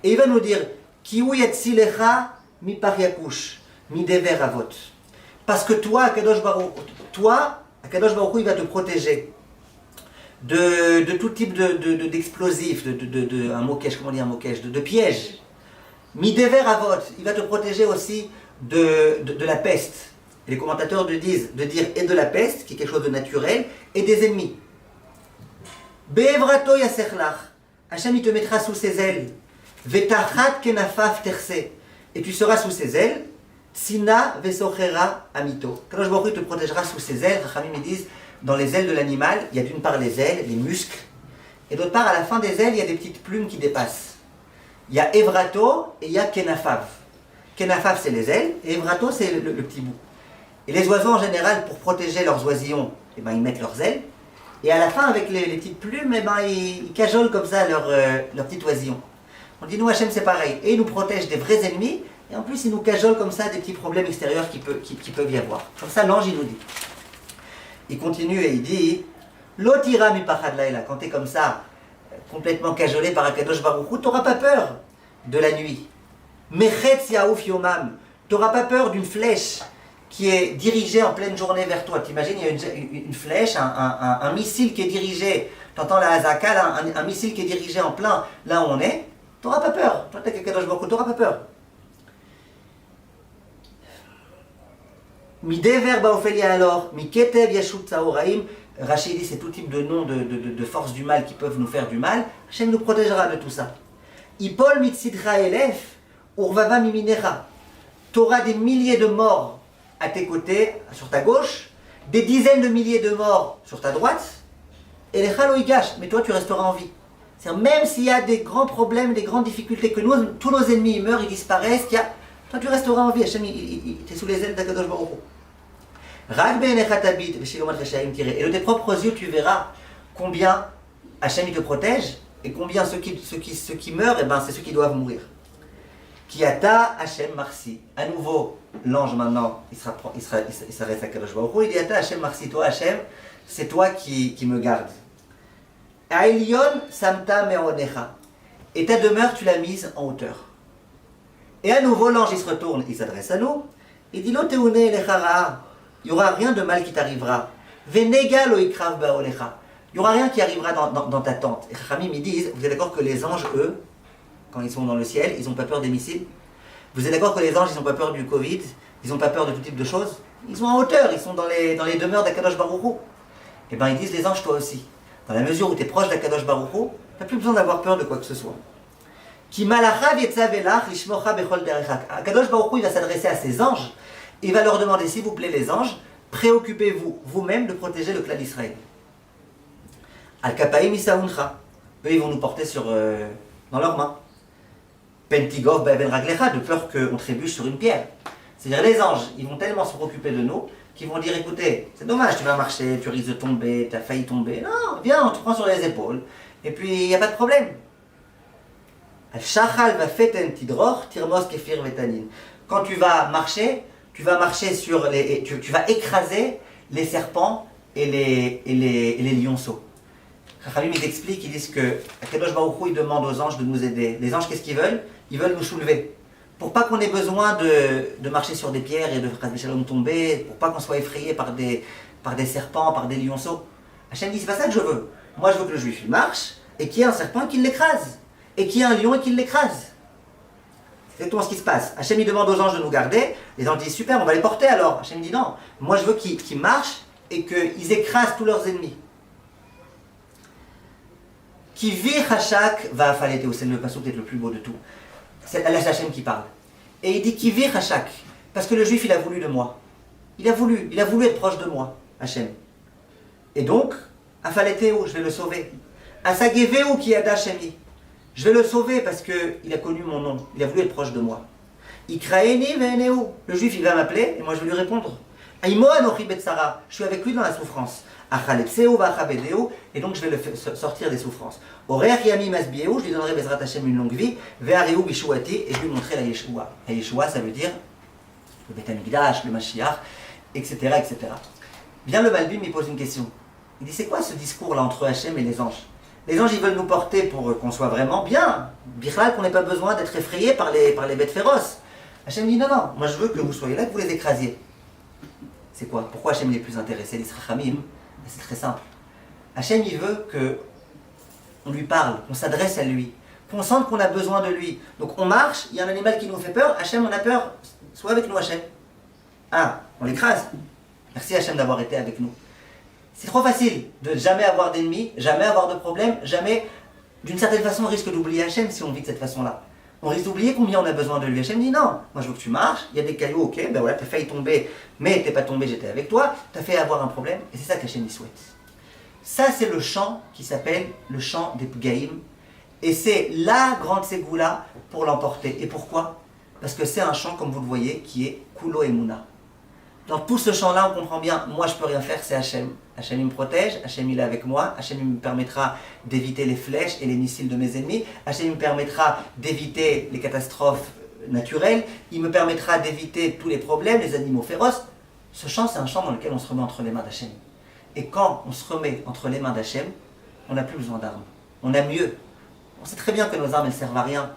Et il va nous dire Kiou Yatzilecha mi Pariakush, mi Dever Avot. Parce que toi, Akadosh Baruch Hu, il va te protéger de tout type d'explosifs, un mokesh, comment dire un mokesh, de pièges. Mi Dever Avot, il va te protéger aussi de la peste. Et les commentateurs disent de dire et de la peste, qui est quelque chose de naturel, et des ennemis. Be'evrato yaserlach, Hachem il te mettra sous ses ailes. Vetachat kenafaf terse, et tu seras sous ses ailes. Tsina vesochera amito. Kadosh Baruch Hu te protégera sous ses ailes. Rachamim ils disent dans les ailes de l'animal, il y a d'une part les ailes, les muscles, et d'autre part à la fin des ailes, il y a des petites plumes qui dépassent. Il y a Evrato et il y a Kenafav. Kenafav c'est les ailes, et Evrato c'est le petit bout. Et les oiseaux en général, pour protéger leurs oisillons, ils mettent leurs ailes. Et à la fin, avec les petites plumes, ils cajolent comme ça leur petit oisillon. On dit, nous, Hachem, c'est pareil. Et il nous protège des vrais ennemis, et en plus, il nous cajole comme ça des petits problèmes extérieurs qui peuvent y avoir. Comme ça, l'ange, il nous dit. Il continue et il dit, L'otira mi pachad laila, quand tu es comme ça, complètement cajolé par Akadosh Baruch Hu, tu n'auras pas peur de la nuit. Mechetz yaouf yomam, tu n'auras pas peur d'une flèche qui est dirigé en pleine journée vers toi. T'imagines, il y a une flèche, un missile qui est dirigé, tu entends la hazaka, là, un missile qui est dirigé en plein, là où on est, tu n'auras pas peur. Toi, tu n'auras pas peur. Mi dever baophelia alors, mi ketev yashut tsaoraim, Rachid dit c'est tout type de noms de forces du mal qui peuvent nous faire du mal, Hachem nous protégera de tout ça. Ipol mitsidra elef, urvava miminecha, tu auras des milliers de morts à tes côtés, sur ta gauche, des dizaines de milliers de morts sur ta droite, et les Chaloïgash, mais toi tu resteras en vie. C'est-à-dire, même s'il y a des grands problèmes, des grandes difficultés, que nous, tous nos ennemis ils meurent, ils disparaissent, toi tu resteras en vie. Hachem, t'es sous les ailes d'Akadosh Baruch Hu. Et de tes propres yeux, tu verras combien Hachem il te protège et combien ceux qui meurent, eh ben, c'est ceux qui doivent mourir. Kiata Hachem Marsi. À nouveau, l'ange maintenant, il s'arrête à Kadosh Baruch Hu. Il dit Ata Hachem Marsi, toi Hachem, c'est toi qui me gardes. Aïlion Samta Meonecha. Et ta demeure, tu l'as mise en hauteur. Et à nouveau, l'ange il se retourne, il s'adresse à nous. Il dit Loteune Lechara. Il n'y aura rien de mal qui t'arrivera. Venega lo ikrav baolecha. Il n'y aura rien qui arrivera dans ta tente. Et Chachamim, ils disent, vous êtes d'accord que les anges, eux, quand ils sont dans le ciel, ils n'ont pas peur des missiles? Vous êtes d'accord que les anges, ils n'ont pas peur du Covid? Ils n'ont pas peur de tout type de choses? Ils sont en hauteur, ils sont dans les demeures d'Akadosh Baruch Hu. Et bien ils disent, les anges, toi aussi. Dans la mesure où tu es proche d'Akadosh Baruch Hu, tu n'as plus besoin d'avoir peur de quoi que ce soit. Ki malacha v'etzavelach lishmocha bechol derechak. Akadosh Baruch Hu, il va s'adresser à ses anges. Il va leur demander, s'il vous plaît les anges, préoccupez-vous vous-même de protéger le clan d'Israël. Al-Kapaim Isaouncha. Eux, ils vont nous porter dans leurs mains. Pentigov Baven Raglecha, de peur qu'on trébuche sur une pierre. C'est-à-dire les anges, ils vont tellement se préoccuper de nous, qu'ils vont dire, écoutez, c'est dommage, tu vas marcher, tu risques de tomber, tu as failli tomber. Non, viens, on te prend sur les épaules, et puis il n'y a pas de problème. Al-Shachal va feten tidroch, tirmos kefir vetanin. Quand tu vas marcher sur tu vas écraser les serpents et les lionceaux. Chachamim, ils expliquent, ils disent que Akadosh Baruch Hu, il demande aux anges de nous aider. Les anges, qu'est-ce qu'ils veulent? Ils veulent nous soulever. Pour pas qu'on ait besoin de marcher sur des pierres et de tomber, pour pas qu'on soit effrayé par des serpents, par des lionceaux. Hachem dit, c'est pas ça que je veux. Moi, je veux que le juif il marche et qu'il y ait un serpent qui l'écrase. Et qu'il y ait un lion et qu'il l'écrase. C'est exactement ce qui se passe. Hachem il demande aux anges de nous garder. Les anges disent super, on va les porter alors. Hachem dit non. Moi je veux qu'ils marchent et qu'ils écrasent tous leurs ennemis. Qui vit Hachak va affalé, c'est le passage peut-être le plus beau de tout. C'est Hachem qui parle. Et il dit qui vit Hachak. Parce que le juif il a voulu de moi. Il a voulu être proche de moi, Hachem. Et donc, Afaleteo, je vais le sauver. Asageveo qui ada Shemi. Je vais le sauver parce qu'il a connu mon nom. Il a voulu être proche de moi. Ikraeni veneu. Le juif, il va m'appeler et moi je vais lui répondre. Aimo anochi betsara. Je suis avec lui dans la souffrance. Achaletseu vachabedeu. Et donc je vais le sortir des souffrances. Oreach yami masbieu. Je lui donnerai Bezrat Hashem une longue vie. Ve'areu bishuati. Et je lui montrerai la Yeshua. La Yeshua, ça veut dire le Beth Amikdash, le Mashiach, etc., etc. Bien le Malbim, il pose une question. Il dit c'est quoi ce discours-là entre Hashem et les anges? Les anges, ils veulent nous porter pour qu'on soit vraiment bien. Bichlal, qu'on n'ait pas besoin d'être effrayé par les bêtes féroces. Hachem dit non, moi je veux que vous soyez là, que vous les écrasiez. C'est quoi? Pourquoi Hachem est plus intéressé? Les Srachamim, c'est très simple. Hachem, il veut qu'on lui parle, qu'on s'adresse à lui, qu'on sente qu'on a besoin de lui. Donc on marche, il y a un animal qui nous fait peur, Hachem, on a peur, sois avec nous Hachem. Ah, on l'écrase. Merci Hachem d'avoir été avec nous. C'est trop facile de jamais avoir d'ennemis, jamais avoir de problèmes, jamais, d'une certaine façon, on risque d'oublier Hachem si on vit de cette façon-là. On risque d'oublier combien on a besoin de lui. Hachem dit non, moi je veux que tu marches, il y a des cailloux, ok, ben voilà, t'as failli tomber, mais t'es pas tombé, j'étais avec toi, t'as fait avoir un problème, et c'est ça qu'Hachem y souhaite. Ça c'est le chant qui s'appelle le chant des Pgaïm, et c'est la grande ségoula pour l'emporter. Et pourquoi? Parce que c'est un chant, comme vous le voyez, qui est Kulo Emuna. Dans tout ce chant-là, on comprend bien, moi je peux rien faire, c'est Hachem. Hachem il me protège, Hachem il est avec moi, Hachem il me permettra d'éviter les flèches et les missiles de mes ennemis, Hachem il me permettra d'éviter les catastrophes naturelles, il me permettra d'éviter tous les problèmes, les animaux féroces. Ce chant, c'est un chant dans lequel on se remet entre les mains d'Hachem. Et quand on se remet entre les mains d'Hachem, on n'a plus besoin d'armes. On a mieux. On sait très bien que nos armes, elles servent à rien.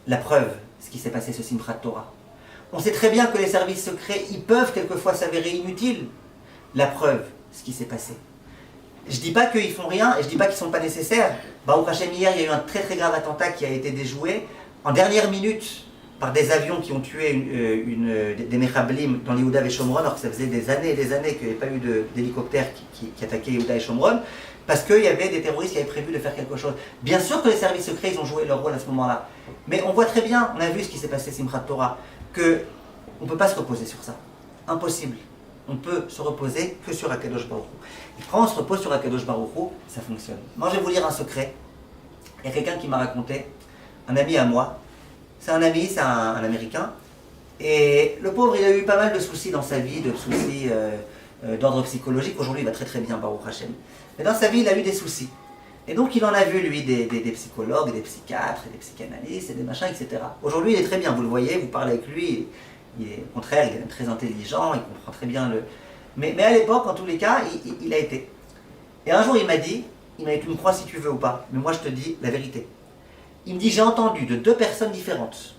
La preuve, ce qui s'est passé ce Simchat Torah. On sait très bien que les services secrets, ils peuvent quelquefois s'avérer inutiles. La preuve, ce qui s'est passé. Je ne dis pas qu'ils font rien et je ne dis pas qu'ils ne sont pas nécessaires. Baruch Hashem, hier, il y a eu un très très grave attentat qui a été déjoué en dernière minute par des avions qui ont tué des Mechablim dans l'Yehuda et Shomron, alors que ça faisait des années et des années qu'il n'y avait pas eu d'hélicoptère qui attaquait Yehuda et Shomron, parce qu'il y avait des terroristes qui avaient prévu de faire quelque chose. Bien sûr que les services secrets, ils ont joué leur rôle à ce moment-là. Mais on voit très bien, on a vu ce qui s'est passé Simchat Torah, qu'on ne peut pas se reposer sur ça. Impossible. On peut se reposer que sur Akadosh Baruch Hu. Et quand on se repose sur Akadosh Baruch Hu, ça fonctionne. Moi, je vais vous lire un secret. Il y a quelqu'un qui m'a raconté, un ami à moi. C'est un ami, c'est un Américain. Et le pauvre, il a eu pas mal de soucis dans sa vie, de soucis d'ordre psychologique. Aujourd'hui, il va très très bien, Baruch Hashem. Mais dans sa vie, il a eu des soucis. Et donc, il en a vu, lui, des psychologues, des psychiatres, des psychanalystes, et des machins, etc. Aujourd'hui, il est très bien, vous le voyez, vous parlez avec lui, au contraire, il est très intelligent, il comprend très bien le... Mais à l'époque, en tous les cas, il a été. Et un jour, il m'a dit, tu me crois si tu veux ou pas, mais moi, je te dis la vérité. Il me dit, j'ai entendu de 2 personnes différentes,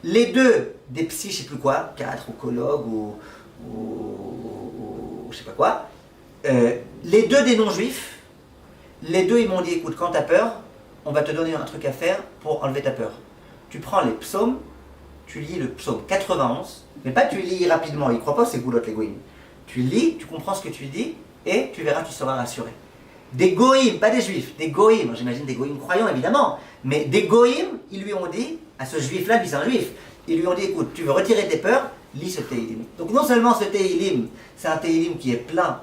les 2 des psy, je sais plus quoi, psychologues ou je sais pas quoi, les 2 des non-juifs. Les 2, ils m'ont dit, écoute, quand tu as peur, on va te donner un truc à faire pour enlever ta peur. Tu prends les psaumes, tu lis le psaume 91, mais pas tu lis rapidement, ils ne croient pas, c'est goulotte les goïms. Tu lis, tu comprends ce que tu dis, et tu verras, tu seras rassuré. Des goïms, pas des juifs, des goïms, j'imagine des goïms croyants évidemment, mais des goïms, ils lui ont dit, à ce juif-là, lui c'est un juif, ils lui ont dit, écoute, tu veux retirer tes peurs, lis ce Teilim. Donc non seulement ce Teilim, c'est un Teilim qui est plein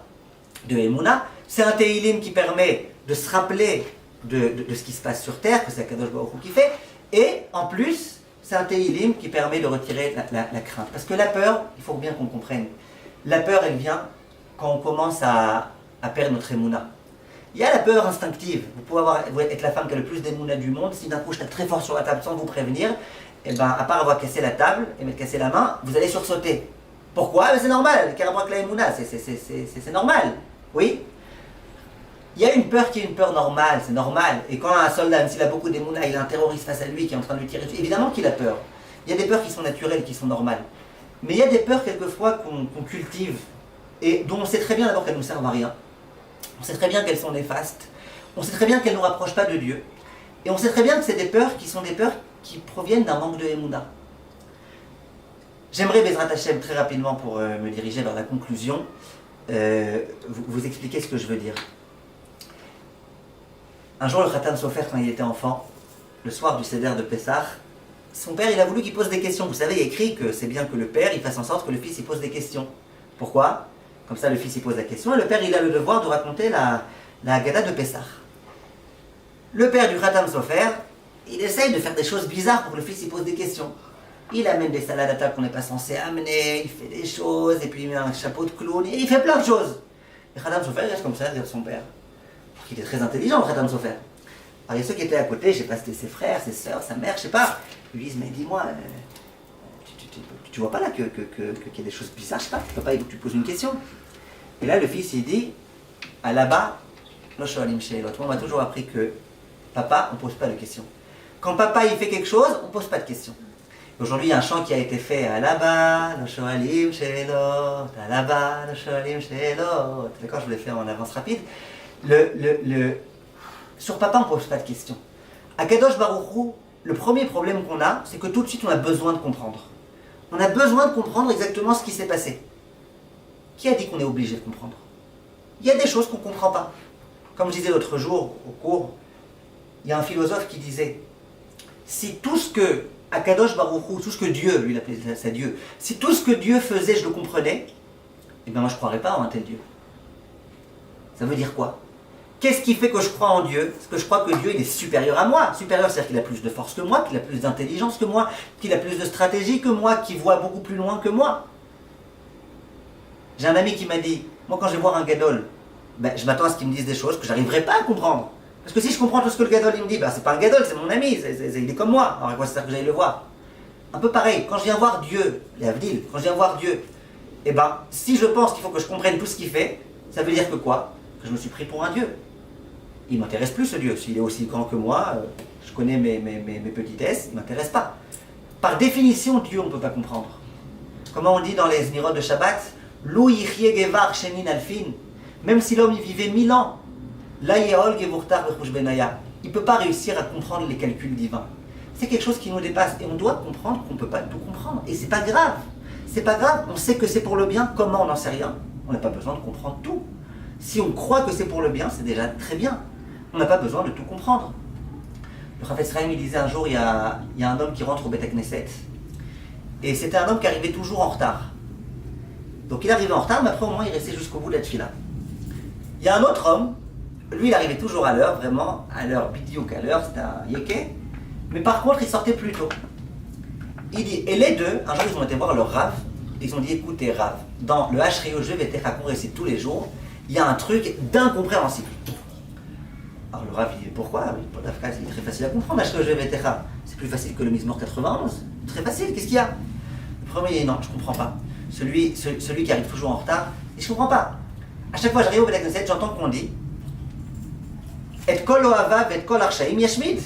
de Emouna, c'est un Teilim qui permet de se rappeler de ce qui se passe sur terre, que c'est Akadosh Baruch Hu qui fait, et en plus, c'est un Teilim qui permet de retirer la crainte. Parce que la peur, il faut bien qu'on comprenne, la peur, elle vient quand on commence à perdre notre émouna. Il y a la peur instinctive. Vous être la femme qui a le plus d'émouna du monde, si d'un coup je tape très fort sur la table sans vous prévenir, et ben, à part avoir cassé la table et m'être cassé la main, vous allez sursauter. Pourquoi? C'est normal, Karabrak la émouna, c'est normal, oui. Il y a une peur qui est une peur normale, c'est normal. Et quand un soldat, même s'il a beaucoup d'émouna, il a un terroriste face à lui qui est en train de lui tirer dessus, évidemment qu'il a peur. Il y a des peurs qui sont naturelles, qui sont normales. Mais il y a des peurs quelquefois qu'on cultive et dont on sait très bien d'abord qu'elles ne nous servent à rien. On sait très bien qu'elles sont néfastes. On sait très bien qu'elles ne nous rapprochent pas de Dieu. Et on sait très bien que c'est des peurs qui sont des peurs qui proviennent d'un manque de émouna. J'aimerais, Bezrat Hashem, très rapidement pour me diriger vers la conclusion, vous expliquer ce que je veux dire. Un jour, le Khatan Sofer, quand il était enfant, le soir du Seder de Pessah, son père, il a voulu qu'il pose des questions. Vous savez, il y a écrit que c'est bien que le père, il fasse en sorte que le fils, il pose des questions. Pourquoi? Comme ça, le fils, il pose la question, et le père, il a le devoir de raconter la Haggadah de Pessah. Le père du Khatan Sofer, il essaye de faire des choses bizarres pour que le fils, il pose des questions. Il amène des salades à table qu'on n'est pas censé amener, il fait des choses, et puis il met un chapeau de clown, et il fait plein de choses. Et Khatan Sofer, il reste comme ça, derrière son père. Il est très intelligent, le Khatan Sofer. Alors il y a ceux qui étaient à côté, je sais pas si c'était ses frères, ses sœurs, sa mère, je sais pas. Ils lui disent, mais dis-moi, tu vois pas là qu'il y a des choses bizarres, je sais pas, papa il faut que tu poses une question. Et là le fils il dit, à là-bas, moi on m'a toujours appris que papa, on pose pas de questions. Quand papa il fait quelque chose, on pose pas de questions. Aujourd'hui il y a un chant qui a été fait à là-bas, lo shoalim she'elot, à là-bas, lo shoalim she'elot. D'accord, je vous l'ai fait en avance rapide. Sur papa, on ne pose pas de questions. À Kadosh Baruch Hu, le premier problème qu'on a, c'est que tout de suite, on a besoin de comprendre. On a besoin de comprendre exactement ce qui s'est passé. Qui a dit qu'on est obligé de comprendre? Il y a des choses qu'on ne comprend pas. Comme je disais l'autre jour au cours, il y a un philosophe qui disait, si tout ce que Akadosh Baruch Hu, tout ce que Dieu, lui il appelait ça Dieu, si tout ce que Dieu faisait, je le comprenais, eh bien moi je ne croirais pas en un tel Dieu. Ça veut dire quoi? Qu'est-ce qui fait que je crois en Dieu? Parce que je crois que Dieu il est supérieur à moi. Supérieur, c'est-à-dire qu'il a plus de force que moi, qu'il a plus d'intelligence que moi, qu'il a plus de stratégie que moi, qu'il voit beaucoup plus loin que moi. J'ai un ami qui m'a dit, moi quand je vais voir un gadol, je m'attends à ce qu'il me dise des choses que j'arriverai pas à comprendre. Parce que si je comprends tout ce que le gadol il me dit, c'est pas un gadol, c'est mon ami, il est comme moi. Alors à quoi ça sert que j'aille le voir? Un peu pareil, quand je viens voir Dieu, les Avdil, quand je viens voir Dieu, si je pense qu'il faut que je comprenne tout ce qu'il fait, ça veut dire que quoi? Que je me suis pris pour un Dieu. Il ne m'intéresse plus ce Dieu. S'il est aussi grand que moi, je connais mes petitesses, il ne m'intéresse pas. Par définition, Dieu, on ne peut pas comprendre. Comment on dit dans les Zmirot de Shabbat, Lou yichye gevar shenin alfin, même si l'homme y vivait 1000 ans, la yeol gevurtar bechush benaya, il ne peut pas réussir à comprendre les calculs divins. C'est quelque chose qui nous dépasse et on doit comprendre qu'on ne peut pas tout comprendre. Et c'est pas grave. C'est pas grave, on sait que c'est pour le bien, comment on n'en sait rien. On n'a pas besoin de comprendre tout. Si on croit que c'est pour le bien, c'est déjà très bien. On n'a pas besoin de tout comprendre. Le Chafetz Chaim il disait un jour, il y a un homme qui rentre au Beth Knesset. Et c'était un homme qui arrivait toujours en retard. Donc il arrivait en retard, mais après au moins il restait jusqu'au bout de la tefila. Il y a un autre homme, lui il arrivait toujours à l'heure, vraiment, à l'heure, bidiouk à l'heure, c'était un yéké. Mais par contre il sortait plus tôt. Il dit, et les deux, un jour ils ont été voir leur Rav, ils ont dit, écoutez Rav, dans le Hashrio Vetecha qu'on récite tous les jours, il y a un truc d'incompréhensible. Alors le Rav il dit, pourquoi? Il est très facile à comprendre, Hashrio Vetecha. C'est plus facile que le Mizmor 91. Très facile, qu'est-ce qu'il y a? Le premier il dit, non, je comprends pas. Celui qui arrive toujours en retard, il dit, je comprends pas. À chaque fois que j'arrive au Beit Knesset, j'entends qu'on dit, Et kol oavav et kol arshaim yashmid.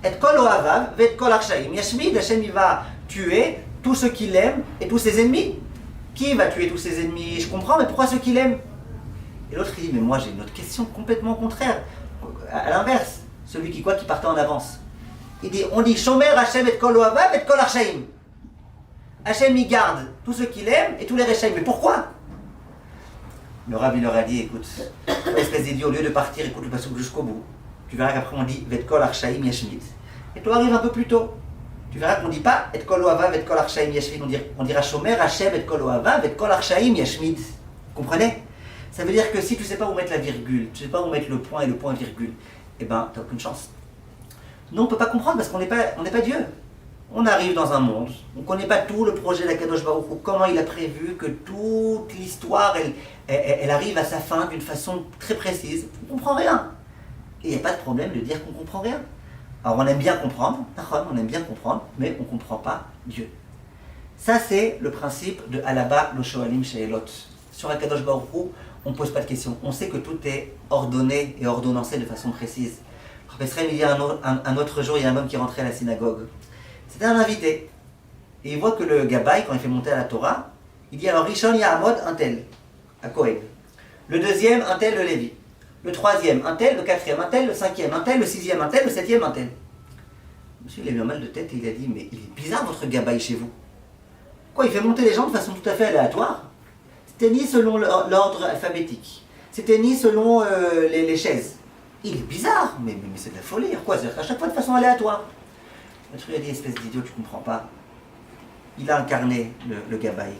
Et kol oavav et kol arshaim yashmid. Hachem il va tuer tous ceux qu'il aime et tous ses ennemis. Qui va tuer tous ses ennemis? Je comprends, mais pourquoi ceux qu'il aime? Et l'autre il dit, mais moi j'ai une autre question complètement contraire. À l'inverse, celui qui partait en avance. Il dit, on dit Shomer Hachem et kol oavav et kol arshaim. Hachem il garde tous ceux qu'il aime et tous les rechaim. Mais pourquoi? Le Rav il leur a dit, écoute, espèce d'idiot, au lieu de partir, écoute le passouk jusqu'au bout. Tu verras qu'après on dit Vet kol arshaim yashmid. Et toi arrive un peu plus tôt. Tu verras qu'on ne dit pas Et kol oavav et kol arshaim yashmid. On dira Shomer Hachem et kol oavav et kol arshaim yashmid. Vous comprenez? Ça veut dire que si tu ne sais pas où mettre la virgule, tu ne sais pas où mettre le point et le point virgule, eh ben tu n'as aucune chance. Nous on ne peut pas comprendre parce qu'on n'est pas Dieu. On arrive dans un monde, on ne connaît pas tout le projet d'Akadosh Baruch Hu, comment il a prévu que toute l'histoire, elle arrive à sa fin d'une façon très précise. On ne comprend rien. Et il n'y a pas de problème de dire qu'on ne comprend rien. Alors on aime bien comprendre, mais on ne comprend pas Dieu. Ça c'est le principe de Alaba lo shoalim she'elot. Sur Akadosh Baruch Hu, on ne pose pas de questions. On sait que tout est ordonné et ordonnancé de façon précise. Il y a un autre jour, il y a un homme qui rentrait à la synagogue. C'était un invité. Et il voit que le Gabaï, quand il fait monter à la Torah, il dit alors Rishon Yahamod, un tel, à Kohen. Le deuxième, un tel, le Lévi. Le troisième, un tel, le quatrième, un tel, le cinquième, un tel, le sixième, un tel, le septième, un tel. Monsieur, il a eu un mal de tête et il a dit mais il est bizarre votre Gabaï chez vous. Quoi, il fait monter les gens de façon tout à fait aléatoire? C'était ni selon l'ordre alphabétique, c'était ni selon les chaises. Il est bizarre, mais c'est de la folie. Quoi, c'est-à-dire qu'à chaque fois de façon aléatoire. Le truc a dit, espèce d'idiot, tu comprends pas. Il a incarné le Gabaï.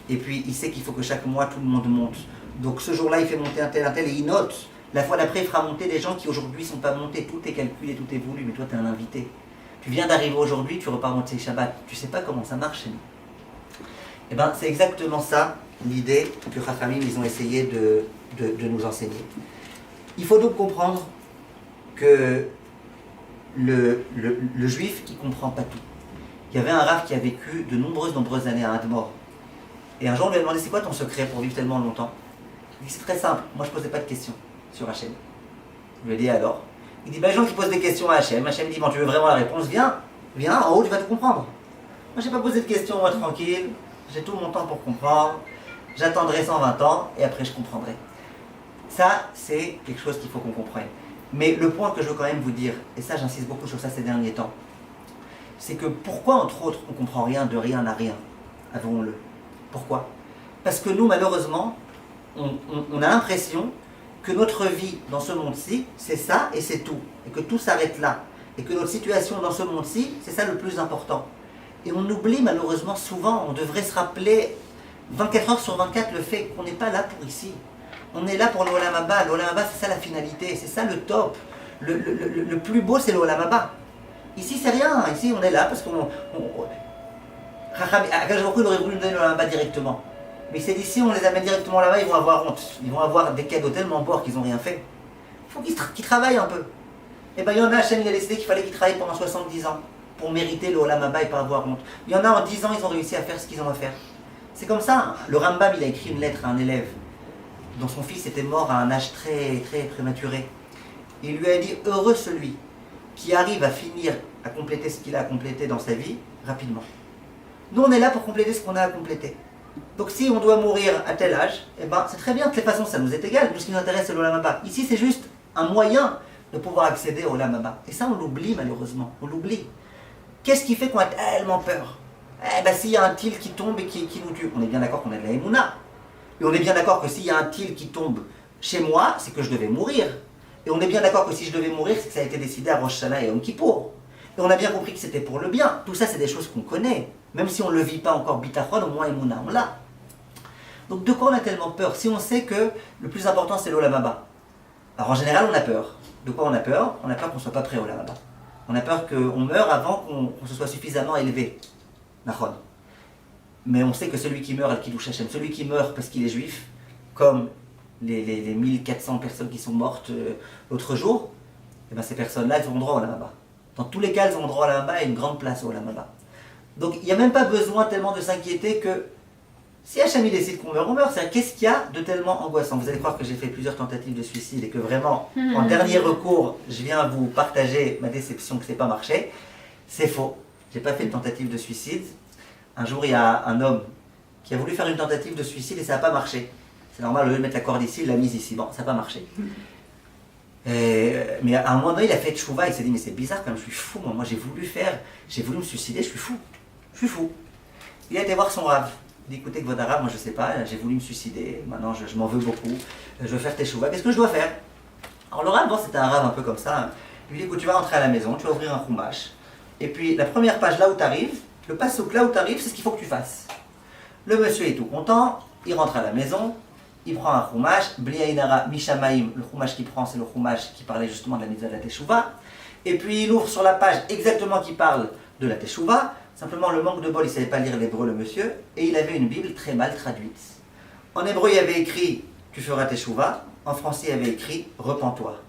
Et puis, il sait qu'il faut que chaque mois, tout le monde monte. Donc, ce jour-là, il fait monter un tel, et il note. La fois d'après, il fera monter des gens qui, aujourd'hui, ne sont pas montés. Tout est calculé, tout est voulu, mais toi, tu es un invité. Tu viens d'arriver aujourd'hui, tu repars monter Shabbat. Tu sais pas comment ça marche chez nous. Eh bien, c'est exactement ça, l'idée que Chachamim, ils ont essayé de nous enseigner. Il faut donc comprendre que le juif qui ne comprend pas tout. Il y avait un Rav qui a vécu de nombreuses années à Admor. Et un jour on lui a demandé c'est quoi ton secret pour vivre tellement longtemps? Il dit c'est très simple, moi je ne posais pas de questions sur Hachem. Je lui ai dit alors? Il dit les gens qui posent des questions à Hachem, Hachem dit bon tu veux vraiment la réponse, viens en haut tu vas te comprendre. Moi je n'ai pas posé de questions, moi tranquille, j'ai tout mon temps pour comprendre, j'attendrai 120 ans et après je comprendrai. Ça c'est quelque chose qu'il faut qu'on comprenne. Mais le point que je veux quand même vous dire, et ça j'insiste beaucoup sur ça ces derniers temps, c'est que pourquoi entre autres on ne comprend rien de rien à rien? Avouons-le. Pourquoi? Parce que nous malheureusement, on a l'impression que notre vie dans ce monde-ci, c'est ça et c'est tout. Et que tout s'arrête là. Et que notre situation dans ce monde-ci, c'est ça le plus important. Et on oublie malheureusement souvent, on devrait se rappeler 24 heures sur 24 le fait qu'on n'est pas là pour ici. On est là pour l'Olam Haba. L'Olam Haba, c'est ça la finalité, c'est ça le top. Le plus beau, c'est l'Olam Haba. Ici, c'est rien. Ici, on est là parce qu'on... Akadosh Baruch Hu, il aurait voulu nous donner l'Olam Haba directement. Mais c'est d'ici, on les amène directement là-bas, ils vont avoir honte. Ils vont avoir des cadeaux tellement beaux qu'ils n'ont rien fait. Il faut qu'ils travaillent un peu. Et bien, il y en a, Hachem, il a décidé qu'il fallait qu'ils travaillent pendant 70 ans pour mériter l'Olam Haba et pas avoir honte. Il y en a, en 10 ans, ils ont réussi à faire ce qu'ils ont à faire. C'est comme ça. Le Rambam, il a écrit une lettre à un élève dont son fils était mort à un âge très, très prématuré. Il lui a dit « Heureux celui qui arrive à finir, à compléter ce qu'il a à compléter dans sa vie, rapidement. » Nous, on est là pour compléter ce qu'on a à compléter. Donc si on doit mourir à tel âge, eh ben, c'est très bien, de toute façon, ça nous est égal. Tout ce qui nous intéresse, c'est l'Olam Haba. Ici, c'est juste un moyen de pouvoir accéder au Olam Haba. Et ça, on l'oublie malheureusement. On l'oublie. Qu'est-ce qui fait qu'on a tellement peur? Eh ben, s'il y a un til qui tombe et qui nous tue, on est bien d'accord qu'on a de la Emouna. Et on est bien d'accord que s'il y a un til qui tombe chez moi, c'est que je devais mourir. Et on est bien d'accord que si je devais mourir, c'est que ça a été décidé à Rosh Hashanah et Yom Kippour. Et on a bien compris que c'était pour le bien. Tout ça, c'est des choses qu'on connaît. Même si on ne le vit pas encore bitachon, au moins Emouna, on l'a. Donc de quoi on a tellement peur? Si on sait que le plus important, c'est l'Olam Haba. Alors en général, on a peur. De quoi on a peur? On a peur qu'on ne soit pas prêt au Olam Haba. On a peur qu'on meure avant qu'on se soit suffisamment élevé. Nachon. Mais on sait que celui qui meurt, Al-Kiddush Hashem, celui qui meurt parce qu'il est juif, comme les 1400 personnes qui sont mortes l'autre jour, et bien ces personnes-là, elles auront droit au Olam Haba. Dans tous les cas, elles auront droit au Olam Haba et une grande place au Olam Haba. Donc il n'y a même pas besoin tellement de s'inquiéter que si Hachem il décide qu'on meurt, on meurt. C'est-à-dire, qu'est-ce qu'il y a de tellement angoissant? Vous allez croire que j'ai fait plusieurs tentatives de suicide et que vraiment, en dernier recours, je viens vous partager ma déception que ça n'ait pas marché. C'est faux. Je n'ai pas fait de tentative de suicide. Un jour, il y a un homme qui a voulu faire une tentative de suicide et ça n'a pas marché. C'est normal, au lieu de mettre la corde ici, il l'a mise ici. Bon, ça n'a pas marché. Mais à un moment donné, il a fait tchouva, il s'est dit, mais c'est bizarre quand même, je suis fou. Moi j'ai voulu me suicider, je suis fou. Je suis fou. Il a été voir son rave. Il dit, écoutez, Kvodara, moi je sais pas, j'ai voulu me suicider, maintenant je m'en veux beaucoup, je veux faire teshuva, qu'est-ce que je dois faire? Alors le rave, bon, c'était un rave un peu comme ça. Il lui dit, écoute, tu vas rentrer à la maison, tu vas ouvrir un chumash, et puis la première page là où tu arrives, le passouk là où tu arrives, c'est ce qu'il faut que tu fasses. Le monsieur est tout content, il rentre à la maison, il prend un chumash, Bli Ainara Mishamaim, le chumash qu'il prend, c'est le chumash qui parlait justement de la mitzvah de la teshuva, et puis il ouvre sur la page exactement qui parle de la teshuva. Simplement, le manque de bol, il ne savait pas lire l'hébreu, le monsieur, et il avait une Bible très mal traduite. En hébreu, il y avait écrit « Tu feras teshuva », en français, il y avait écrit « Repens-toi ».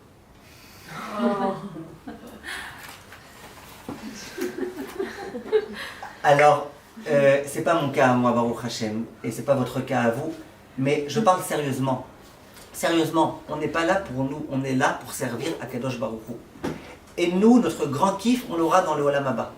Alors, c'est pas mon cas à moi, Baruch Hashem, et c'est pas votre cas à vous, mais je parle sérieusement. Sérieusement, on n'est pas là pour nous, on est là pour servir à Kadosh Baruch Hu. Et nous, notre grand kiff, on l'aura dans le Olam Haba.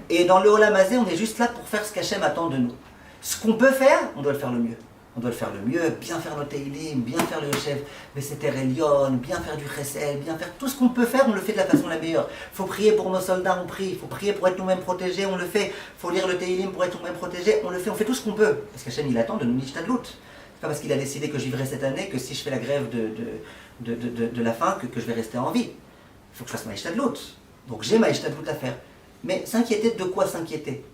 Et dans le Olam Hazé, on est juste là pour faire ce qu'Hachem attend de nous. Ce qu'on peut faire, on doit le faire le mieux. On doit le faire le mieux, bien faire nos Teilim, bien faire le Yoshev, Beseter Elion, bien faire du Chesed, bien faire tout ce qu'on peut faire, on le fait de la façon la meilleure. Il faut prier pour nos soldats, on prie. Il faut prier pour être nous-mêmes protégés, on le fait. Il faut lire le Teilim pour être nous-mêmes protégés, on le fait. On fait tout ce qu'on peut. Parce qu'Hachem, il attend de nous nishtadlout. C'est pas parce qu'il a décidé que je vivrai cette année que si je fais la grève de la faim, que je vais rester en vie. Il faut que je fasse ma nishtadlout. Donc j'ai ma nishtadlout à faire. Mais s'inquiéter de quoi s'inquiéter?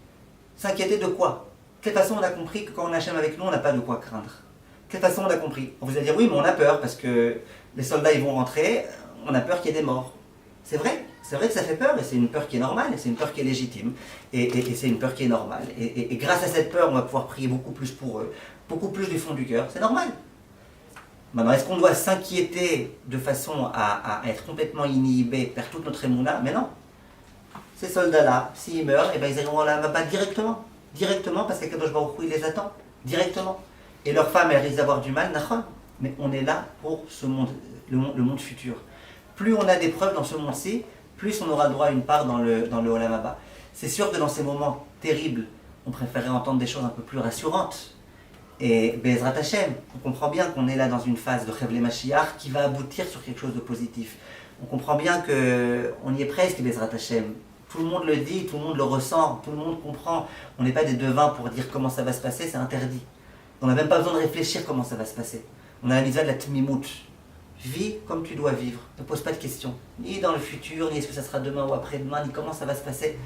S'inquiéter de quoi? De quelle façon on a compris que quand on a Hachem avec nous, on n'a pas de quoi craindre? De quelle façon on a compris? On vous a dit oui, mais on a peur parce que les soldats ils vont rentrer, on a peur qu'il y ait des morts. C'est vrai que ça fait peur, et c'est une peur qui est normale, et c'est une peur qui est légitime, et c'est une peur qui est normale. Et grâce à cette peur, on va pouvoir prier beaucoup plus pour eux, beaucoup plus du fond du cœur, c'est normal. Maintenant, est-ce qu'on doit s'inquiéter de façon à être complètement inhibé, perdre toute notre émouna? Mais non. Ces soldats-là, s'ils meurent, eh ben, ils iront à la Maba directement. Directement, parce que Kadosh Baruch Hu, il les attend. Directement. Et leurs femmes, elles risquent d'avoir du mal, nachon. Mais on est là pour ce monde, le monde futur. Plus on a des preuves dans ce monde-ci, plus on aura le droit à une part dans le Olam Haba. C'est sûr que dans ces moments terribles, on préférerait entendre des choses un peu plus rassurantes. Et Be'ezrat Hashem, on comprend bien qu'on est là dans une phase de Chevlé Mashiach qui va aboutir sur quelque chose de positif. On comprend bien qu'on y est presque, Be'ezrat Hashem. Tout le monde le dit, tout le monde le ressent, tout le monde comprend. On n'est pas des devins pour dire comment ça va se passer, c'est interdit. On n'a même pas besoin de réfléchir comment ça va se passer. On a la mitzvah de la Tmimout. Vis comme tu dois vivre. Ne pose pas de questions. Ni dans le futur, ni est-ce que ça sera demain ou après-demain, ni comment ça va se passer.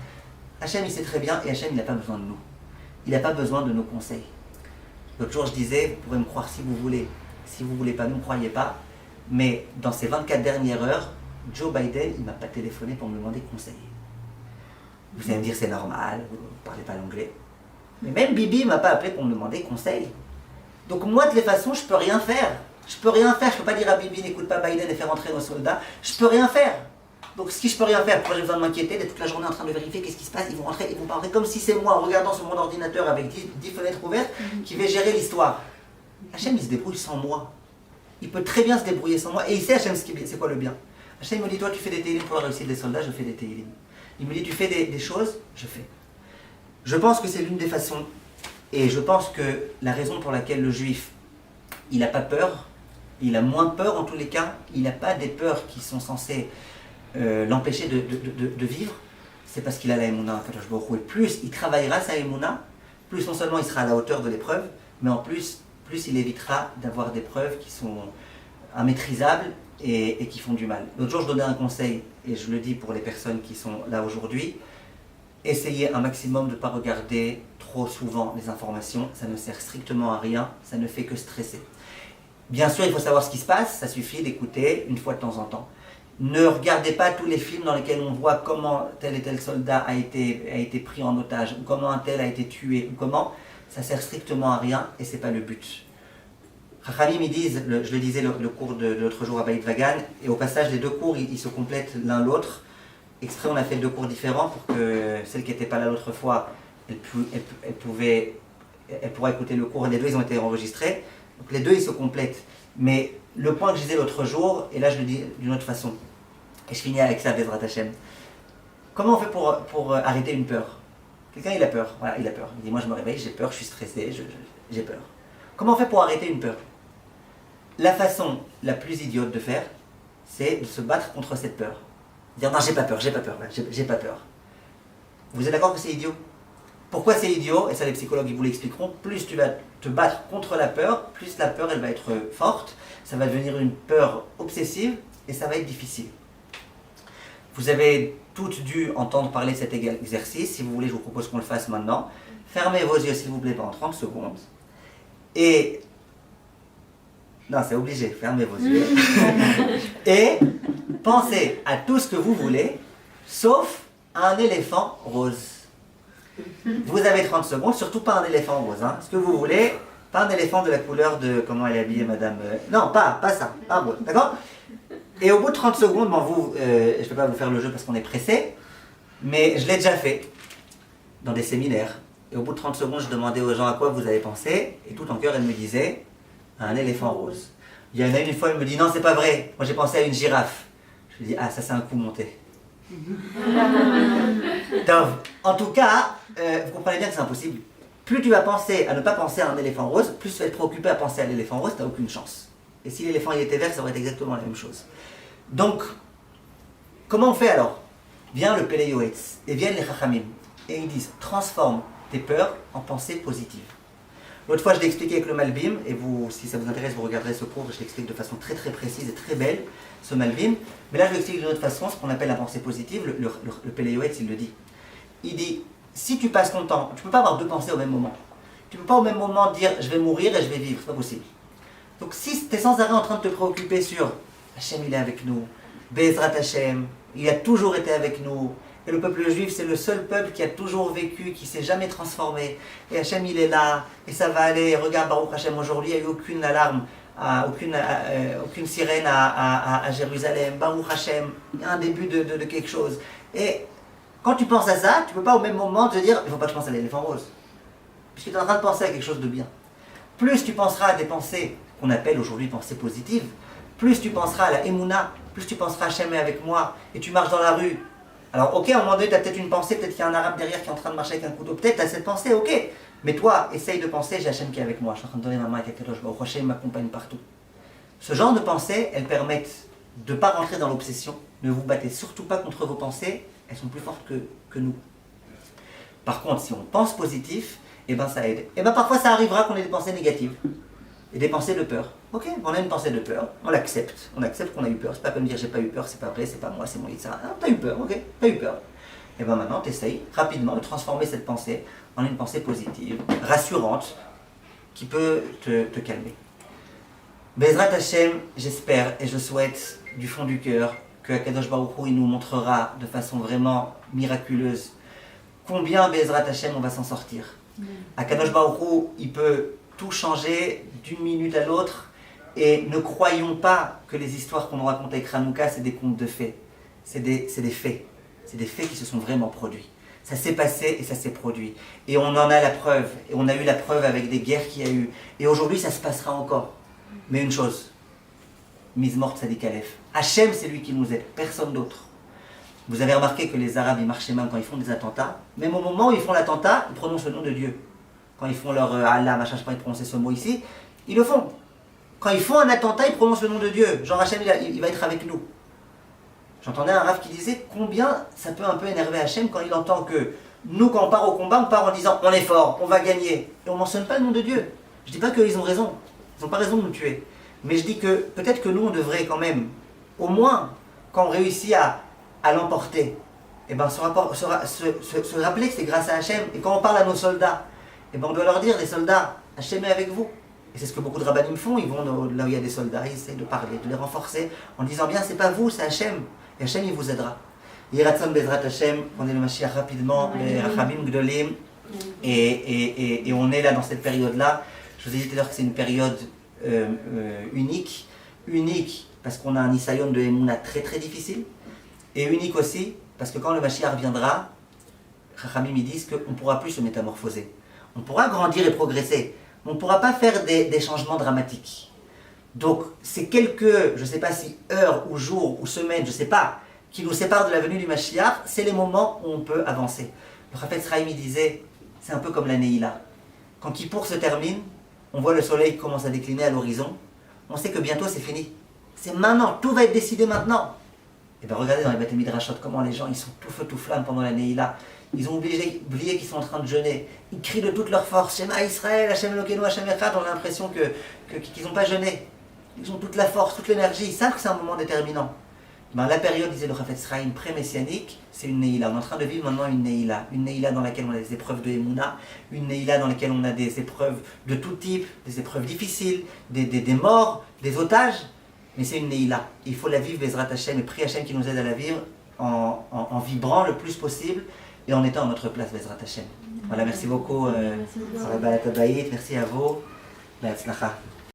Hachem, il sait très bien, et Hachem, il n'a pas besoin de nous. Il n'a pas besoin de nos conseils. L'autre jour, je disais, vous pouvez me croire si vous voulez. Si vous ne voulez pas, ne me croyez pas. Mais dans ces 24 dernières heures, Joe Biden, il ne m'a pas téléphoné pour me demander conseil. Vous allez me dire, c'est normal, vous ne parlez pas l'anglais. Mais même Bibi ne m'a pas appelé pour me demander conseil. Donc moi, de toute façon, je ne peux rien faire. Je ne peux rien faire. Je ne peux pas dire à Bibi, n'écoute pas Biden et faire entrer nos soldats. Je ne peux rien faire. Donc si je ne peux rien faire, pourquoi j'ai besoin de m'inquiéter, d'être toute la journée en train de vérifier qu'est-ce qui se passe? Ils vont rentrer, ils vont pas rentrer, comme si c'est moi, en regardant sur mon ordinateur avec 10 fenêtres ouvertes, qui vais gérer l'histoire. Hachem, il se débrouille sans moi. Il peut très bien se débrouiller sans moi. Et il sait, Hachem, c'est quoi le bien. Hachem me dit, toi, tu fais des télim pour la réussite des soldats, je fais des télim. Il me dit, tu fais des choses, je fais. Je pense que c'est l'une des façons, et je pense que la raison pour laquelle le juif, il n'a pas peur, il a moins peur en tous les cas, il n'a pas des peurs qui sont censées l'empêcher de vivre, c'est parce qu'il a la émouna, et plus il travaillera sa émouna, plus non seulement il sera à la hauteur de l'épreuve, mais en plus il évitera d'avoir des preuves qui sont immaîtrisables et qui font du mal. L'autre jour, je donnais un conseil, et je le dis pour les personnes qui sont là aujourd'hui, essayez un maximum de ne pas regarder trop souvent les informations, ça ne sert strictement à rien, ça ne fait que stresser. Bien sûr, il faut savoir ce qui se passe, ça suffit d'écouter une fois de temps en temps. Ne regardez pas tous les films dans lesquels on voit comment tel et tel soldat a été pris en otage, ou comment un tel a été tué, ou comment, ça sert strictement à rien, et c'est pas le but. Chachamim, ils disent, je le disais le cours de l'autre jour à Beit Vagan, et au passage, les deux cours, ils se complètent l'un l'autre. Exprès, on a fait deux cours différents pour que celle qui n'était pas là l'autre fois, elle pourra écouter le cours. Les deux, ils ont été enregistrés. Donc les deux, ils se complètent. Mais le point que je disais l'autre jour, et là je le dis d'une autre façon, et je finis avec ça, Bezrat Hashem. Comment on fait pour arrêter une peur? Quelqu'un, il a peur. Voilà, il a peur. Il dit, moi je me réveille, j'ai peur, je suis stressé, j'ai peur. Comment on fait pour arrêter une peur? La façon la plus idiote de faire, c'est de se battre contre cette peur. Dire non, j'ai pas peur, j'ai pas peur. Vous êtes d'accord que c'est idiot? Pourquoi c'est idiot? Et ça les psychologues ils vous l'expliqueront. Plus tu vas te battre contre la peur, plus la peur elle va être forte, ça va devenir une peur obsessive et ça va être difficile. Vous avez toutes dû entendre parler de cet exercice. Si vous voulez, je vous propose qu'on le fasse maintenant. Fermez vos yeux s'il vous plaît pendant 30 secondes. Et... non, c'est obligé, fermez vos yeux. Et pensez à tout ce que vous voulez, sauf un éléphant rose. Vous avez 30 secondes, surtout pas un éléphant rose. Hein. Ce que vous voulez, pas un éléphant de la couleur de... comment elle est habillée, madame... non, pas ça, pas rose, d'accord? Et au bout de 30 secondes, bon, je ne vais pas vous faire le jeu parce qu'on est pressé, mais je l'ai déjà fait dans des séminaires. Et au bout de 30 secondes, je demandais aux gens à quoi vous avez pensé, et tout en cœur, elle me disait un éléphant rose. Il y en a une fois, elle me dit non, c'est pas vrai, moi j'ai pensé à une girafe. Je lui dis ah, ça c'est un coup monté. Donc, en tout cas, vous comprenez bien que c'est impossible. Plus tu vas penser à ne pas penser à un éléphant rose, plus tu vas être préoccupé à penser à l'éléphant rose, tu n'as aucune chance. Et si l'éléphant il était vert, ça aurait été exactement la même chose. Donc, comment on fait alors? Vient le Pele Yoetz, et viennent les Chachamim, et ils disent transforme tes peurs en pensées positives. L'autre fois, je l'ai expliqué avec le Malbim, et vous, si ça vous intéresse, vous regarderez ce cours, je l'explique de façon très très précise et très belle, ce Malbim. Mais là, je l'explique d'une autre façon, ce qu'on appelle la pensée positive, le Pele Yoetz, il le dit. Il dit, si tu passes ton temps, tu ne peux pas avoir deux pensées au même moment. Tu ne peux pas au même moment dire, je vais mourir et je vais vivre, c'est pas possible. Donc si tu es sans arrêt en train de te préoccuper sur, Hachem il est avec nous, Bezrat Hachem, il a toujours été avec nous, et le peuple juif, c'est le seul peuple qui a toujours vécu, qui ne s'est jamais transformé. Et Hachem, il est là, et ça va aller. Regarde, Baruch Hachem, aujourd'hui, il n'y a eu aucune alarme, aucune sirène à Jérusalem. Baruch Hachem, il y a un début de quelque chose. Et quand tu penses à ça, tu ne peux pas au même moment te dire, il ne faut pas que je pense à l'éléphant rose. Puisque tu es en train de penser à quelque chose de bien. Plus tu penseras à des pensées qu'on appelle aujourd'hui pensées positives, plus tu penseras à la Emouna, plus tu penseras à Hachem est avec moi, et tu marches dans la rue. Alors ok, à un moment donné, tu as peut-être une pensée, peut-être qu'il y a un arabe derrière qui est en train de marcher avec un couteau, peut-être tu as cette pensée, ok. Mais toi, essaye de penser, j'ai Hachem qui est avec moi, je suis en train de donner ma main avec Akadosh Baruch Hu, Hachem m'accompagne partout. Ce genre de pensées, elles permettent de ne pas rentrer dans l'obsession, ne vous battez surtout pas contre vos pensées, elles sont plus fortes que nous. Par contre, si on pense positif, eh ben ça aide. Et ben parfois ça arrivera qu'on ait des pensées négatives. Et des pensées de peur. Ok, on a une pensée de peur, on l'accepte. On accepte qu'on a eu peur. C'est pas comme dire j'ai pas eu peur, c'est pas vrai, c'est pas moi, c'est mon Yitzhara. Non, t'as eu peur, ok, t'as eu peur. Et bien maintenant, t'essayes rapidement de transformer cette pensée en une pensée positive, rassurante, qui peut te calmer. Bezrat Hashem, j'espère et je souhaite du fond du cœur que Akadosh Baruch Hu, il nous montrera de façon vraiment miraculeuse combien Bezrat Hashem on va s'en sortir. Akadosh Baruch Hu, il peut tout changer d'une minute à l'autre, et ne croyons pas que les histoires qu'on nous raconte avec Hanouka, c'est des contes de fées. C'est des faits. C'est des faits qui se sont vraiment produits. Ça s'est passé et ça s'est produit. Et on en a la preuve. Et on a eu la preuve avec des guerres qu'il y a eu. Et aujourd'hui, ça se passera encore. Mais une chose, mise morte, ça dit Aleph. Hachem, c'est lui qui nous aide, personne d'autre. Vous avez remarqué que les Arabes, ils marchent même quand ils font des attentats. Même au moment où ils font l'attentat, ils prononcent le nom de Dieu. Quand ils font leur Allah, machin, je sais pas, ils prononcent ce mot ici, ils le font. Quand ils font un attentat, ils prononcent le nom de Dieu. Genre Hachem, il va être avec nous. J'entendais un rave qui disait combien ça peut un peu énerver Hachem quand il entend que nous, quand on part au combat, on part en disant on est fort, on va gagner. Et on ne mentionne pas le nom de Dieu. Je ne dis pas qu'ils ont raison. Ils n'ont pas raison de nous tuer. Mais je dis que peut-être que nous, on devrait quand même, au moins, quand on réussit à l'emporter, eh ben, se rappeler que c'est grâce à Hachem. Et quand on parle à nos soldats, eh ben, on doit leur dire, les soldats, Hachem est avec vous. Et c'est ce que beaucoup de rabbinim font, ils vont là où il y a des soldats, ils essaient de parler, de les renforcer, en disant bien, c'est pas vous, c'est Hachem. Et Hachem, il vous aidera. Yiratzon Bezrat Hachem, on est le Mashiach rapidement, les Rachamim Gdolim, et on est là dans cette période-là. Je vous ai dit tout à l'heure que c'est une période unique parce qu'on a un Nisayon de Emouna très très difficile, et unique aussi parce que quand le Mashiach viendra, Chachamim ils disent qu'on ne pourra plus se métamorphoser. On pourra grandir et progresser, mais on ne pourra pas faire des changements dramatiques. Donc c'est quelques, je ne sais pas si heures ou jours ou semaines, je ne sais pas, qui nous séparent de la venue du Mashiach, c'est les moments où on peut avancer. Le Chafetz Chaim il disait, c'est un peu comme la Neila. Quand Kippour se termine, on voit le soleil qui commence à décliner à l'horizon, on sait que bientôt c'est fini. C'est maintenant, tout va être décidé maintenant. Et bien regardez dans les Beth Midrashot comment les gens ils sont tout feu tout flamme pendant la Neila. Ils ont oublié qu'ils sont en train de jeûner. Ils crient de toute leur force, Shema Israël, Hashem Elokeinu, Hashem Echad. On a l'impression qu'ils n'ont pas jeûné. Ils ont toute la force, toute l'énergie. Ils savent que c'est un moment déterminant. Ben, la période, disait le Chafetz Chaim, pré-messianique, c'est une Neila. On est en train de vivre maintenant une Neila. Une Neila dans laquelle on a des épreuves de Emouna, une Neila dans laquelle on a des épreuves de tout type, des épreuves difficiles, des morts, des otages. Mais c'est une Neila. Il faut la vivre, Bezrat Hashem, et prier Hashem qui nous aide à la vivre en vibrant le plus possible et en étant à notre place, Bezrat Hashem. Voilà, merci beaucoup. Merci à vous.